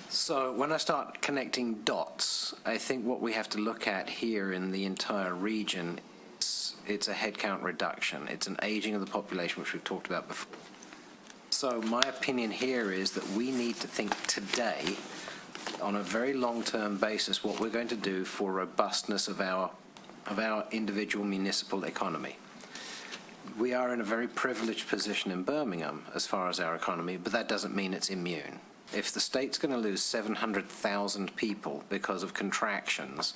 So when I start connecting dots, I think what we have to look at here in the entire region, it's a headcount reduction. It's an aging of the population, which we've talked about before. So my opinion here is that we need to think today, on a very long-term basis, what we're going to do for robustness of our individual municipal economy. We are in a very privileged position in Birmingham as far as our economy, but that doesn't mean it's immune. If the state's going to lose 700,000 people because of contractions,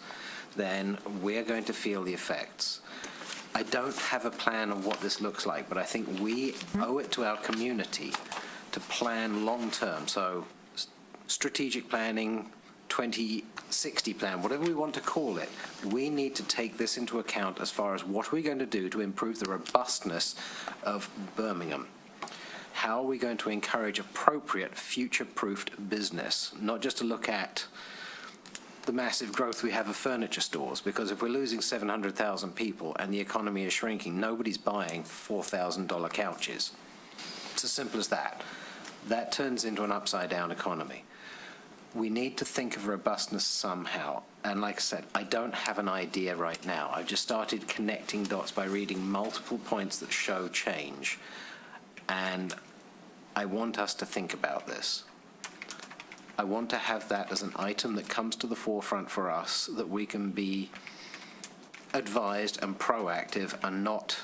then we're going to feel the effects. I don't have a plan of what this looks like, but I think we owe it to our community to plan long-term. So strategic planning, 2060 plan, whatever we want to call it, we need to take this into account as far as what we're going to do to improve the robustness of Birmingham. How are we going to encourage appropriate future-proofed business, not just to look at the massive growth we have of furniture stores, because if we're losing 700,000 people and the economy is shrinking, nobody's buying $4,000 couches. It's as simple as that. That turns into an upside-down economy. We need to think of robustness somehow. And like I said, I don't have an idea right now. I've just started connecting dots by reading multiple points that show change. And I want us to think about this. I want to have that as an item that comes to the forefront for us, that we can be advised and proactive and not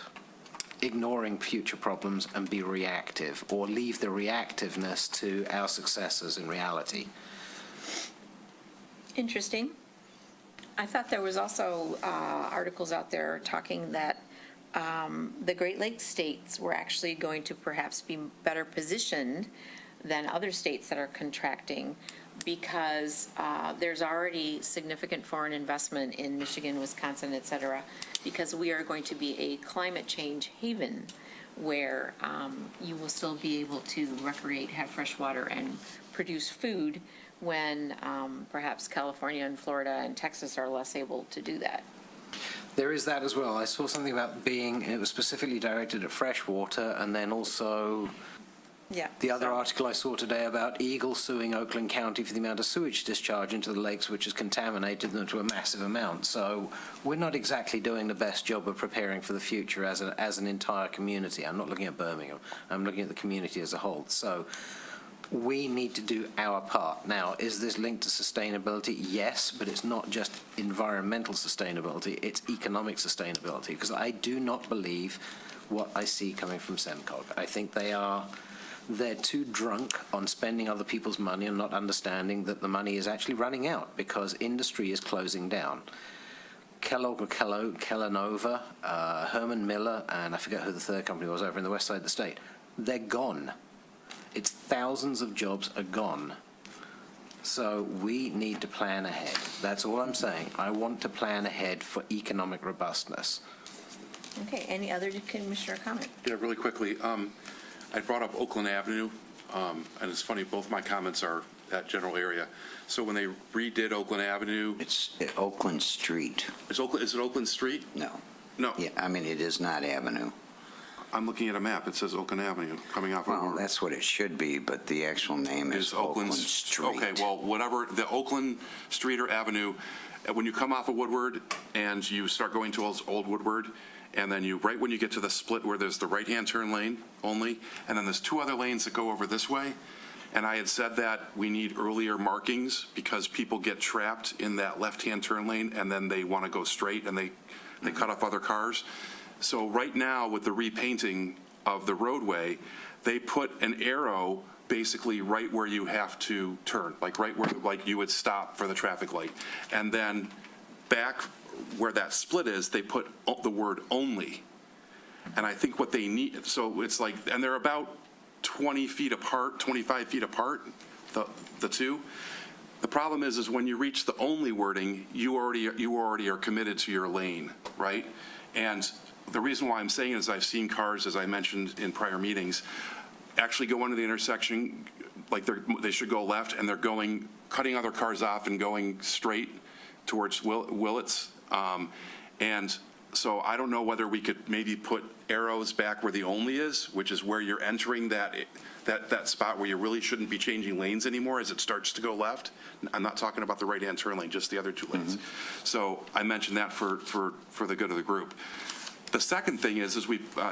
ignoring future problems and be reactive, or leave the reactiveness to our successors in reality. Interesting. I thought there was also articles out there talking that the Great Lakes states were actually going to perhaps be better positioned than other states that are contracting, because there's already significant foreign investment in Michigan, Wisconsin, et cetera, because we are going to be a climate change haven where you will still be able to recreate, have fresh water, and produce food when perhaps California and Florida and Texas are less able to do that. There is that as well. I saw something about it was specifically directed at fresh water, and then also the other article I saw today about Eagle suing Oakland County for the amount of sewage discharge into the lakes, which has contaminated them to a massive amount. So we're not exactly doing the best job of preparing for the future as an entire community. I'm not looking at Birmingham. I'm looking at the community as a whole. So we need to do our part. Now, is this linked to sustainability? Yes, but it's not just environmental sustainability, it's economic sustainability, because I do not believe what I see coming from SEMCOG. I think they're too drunk on spending other people's money and not understanding that the money is actually running out because industry is closing down. Kellogg or Kellanova, Herman Miller, and I forget who the third company was over in the west side of the state, they're gone. It's thousands of jobs are gone. So we need to plan ahead. That's all I'm saying. I want to plan ahead for economic robustness. Okay, any other commissioner comment? Yeah, really quickly. I brought up Oakland Avenue, and it's funny, both my comments are that general area. So when they redid Oakland Avenue. It's Oakland Street. Is it Oakland Street? No. No. Yeah, I mean, it is not Avenue. I'm looking at a map. It says Oakland Avenue coming off of. Well, that's what it should be, but the actual name is Oakland Street. Okay, well, whatever, the Oakland Street or Avenue, when you come off of Woodward and you start going to Old Woodward, and then right when you get to the split where there's the right-hand turn lane only, and then there's two other lanes that go over this way, and I had said that we need earlier markings because people get trapped in that left-hand turn lane, and then they want to go straight, and they cut off other cars. So right now, with the repainting of the roadway, they put an arrow basically right where you have to turn, like right where you would stop for the traffic light. And then back where that split is, they put the word only. And I think what they need, so it's like, and they're about 20 feet apart, 25 feet apart, the two. The problem is when you reach the only wording, you already are committed to your lane, right? And the reason why I'm saying it is I've seen cars, as I mentioned in prior meetings, actually go into the intersection like they should go left, and they're cutting other cars off and going straight towards Willits. And so I don't know whether we could maybe put arrows back where the only is, which is where you're entering that spot where you really shouldn't be changing lanes anymore as it starts to go left. I'm not talking about the right-hand turn lane, just the other two lanes. Mm-hmm. So I mentioned that for the good of the group. The second thing is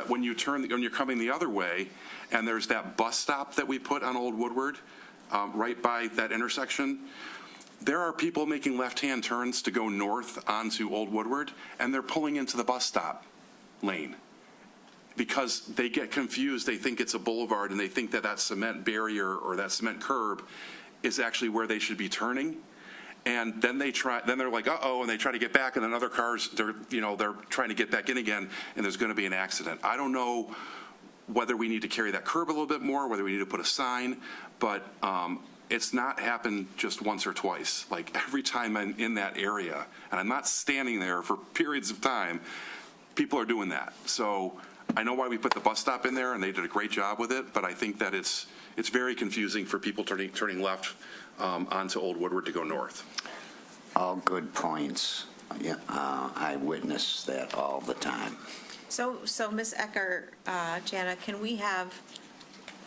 when you're coming the other way, and there's that bus stop that we put on Old Woodward, right by that intersection, there are people making left-hand turns to go north onto Old Woodward, and they're pulling into the bus stop lane because they get confused. They think it's a boulevard, and they think that cement barrier or that cement curb is actually where they should be turning. And then they're like, uh-oh, and they try to get back, and then other cars, they're trying to get back in again, and there's going to be an accident. I don't know whether we need to carry that curb a little bit more, whether we need to put a sign, but it's not happened just once or twice. Like every time I'm in that area, and I'm not standing there for periods of time, people are doing that. So I know why we put the bus stop in there, and they did a great job with it, but I think that it's very confusing for people turning left onto Old Woodward to go north. All good points. Yeah, I witness that all the time. So Ms. Ecker, Jana, can we have,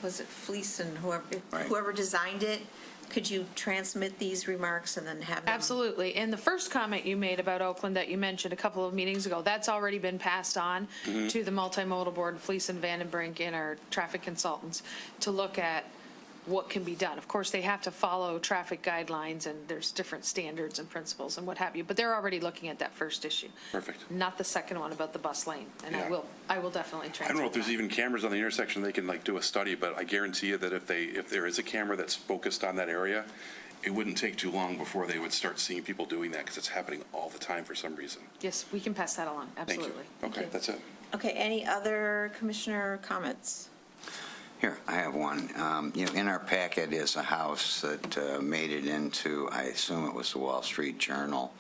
was it Fleece and whoever designed it, could you transmit these remarks and then have them? Absolutely. And the first comment you made about Oakland that you mentioned a couple of meetings ago, that's already been passed on to the multimodal board, Fleece and Vandenbrink, and our traffic consultants to look at what can be done. Of course, they have to follow traffic guidelines, and there's different standards and principles and what have you, but they're already looking at that first issue. Perfect. Not the second one about the bus lane, and Yeah. I will definitely transmit I don't know if that. there's even cameras on the intersection they can like do a study, but I guarantee you that if there is a camera that's focused on that area, it wouldn't take too long before they would start seeing people doing that, because it's happening all the time for some reason. Yes, we can pass that along, Thank you. absolutely. Okay, that's it. Okay, any other commissioner comments? Here, I have one. In our packet is a house that made it into, I assume it was the Wall Street Journal.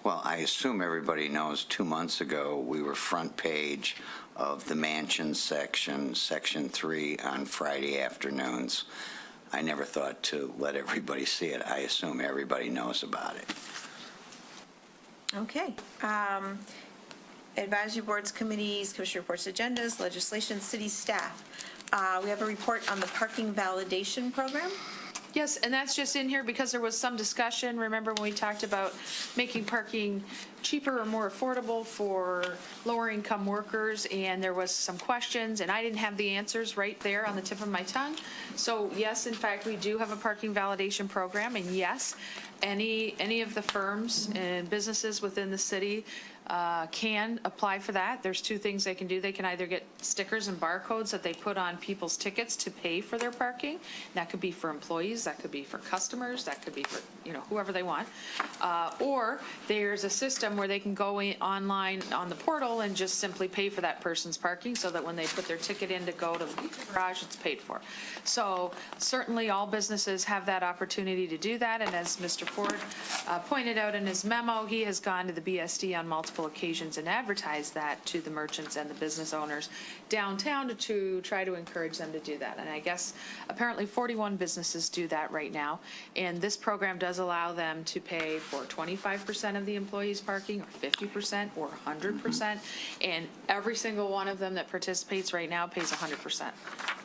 Well, I assume everybody knows 2 months ago, we were front page of the mansion section, Section 3, on Friday afternoons. I never thought to let everybody see it. I assume everybody knows about it. Okay. Advisory boards, committees, commissioner reports, agendas, legislation, city staff. We have a report on the parking validation program. Yes, and that's just in here because there was some discussion. Remember when we talked about making parking cheaper or more affordable for lower income workers, and there was some questions, and I didn't have the answers right there on the tip of my tongue. So yes, in fact, we do have a parking validation program, and yes, any of the firms and businesses within the city can apply for that. There's two things they can do. They can either get stickers and barcodes that they put on people's tickets to pay for their parking. That could be for employees, that could be for customers, that could be for, whoever they want. Or there's a system where they can go online on the portal and just simply pay for that person's parking, so that when they put their ticket in to go to the garage, it's paid for. So certainly all businesses have that opportunity to do that, and as Mr. Ford pointed out in his memo, he has gone to the BSD on multiple occasions and advertised that to the merchants and the business owners downtown to try to encourage them to do that. And I guess apparently 41 businesses do that right now, and this program does allow them to pay for 25% of the employees' parking, or 50%, or 100%, and every single one of them that participates right now pays 100%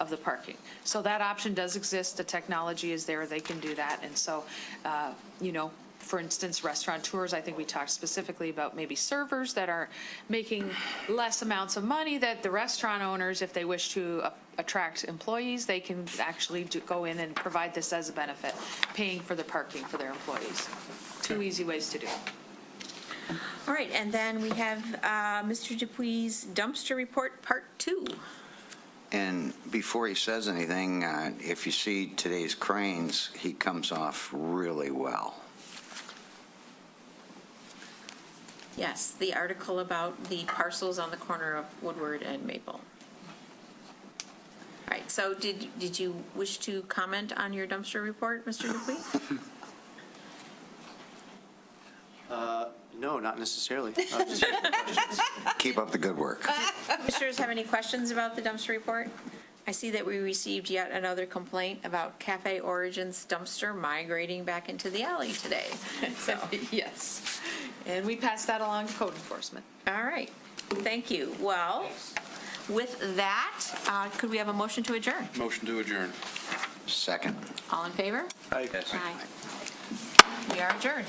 of the parking. So that option does exist, the technology is there, they can do that, and so, for instance, restaurateurs, I think we talked specifically about maybe servers that are making less amounts of money, that the restaurant owners, if they wish to attract employees, they can actually go in and provide this as a benefit, paying for the parking for their employees. Two easy ways to do it. All right, and then we have Mr. Dupuy's dumpster report, part 2. And before he says anything, if you see today's cranes, he comes off really well. Yes, the article about the parcels on the corner of Woodward and Maple. All right, so did you wish to comment on your dumpster report, Mr. Dupuy? No, not necessarily. Keep up the good work. Commissioners have any questions about the dumpster report? I see that we received yet another complaint about Cafe Origins dumpster migrating back into the alley today. So, Yes, and we passed that along to code enforcement. all right, thank you. Well, with that, could we have a motion to adjourn? Motion to adjourn. Second. All in favor? Aye. Aye. We are adjourned.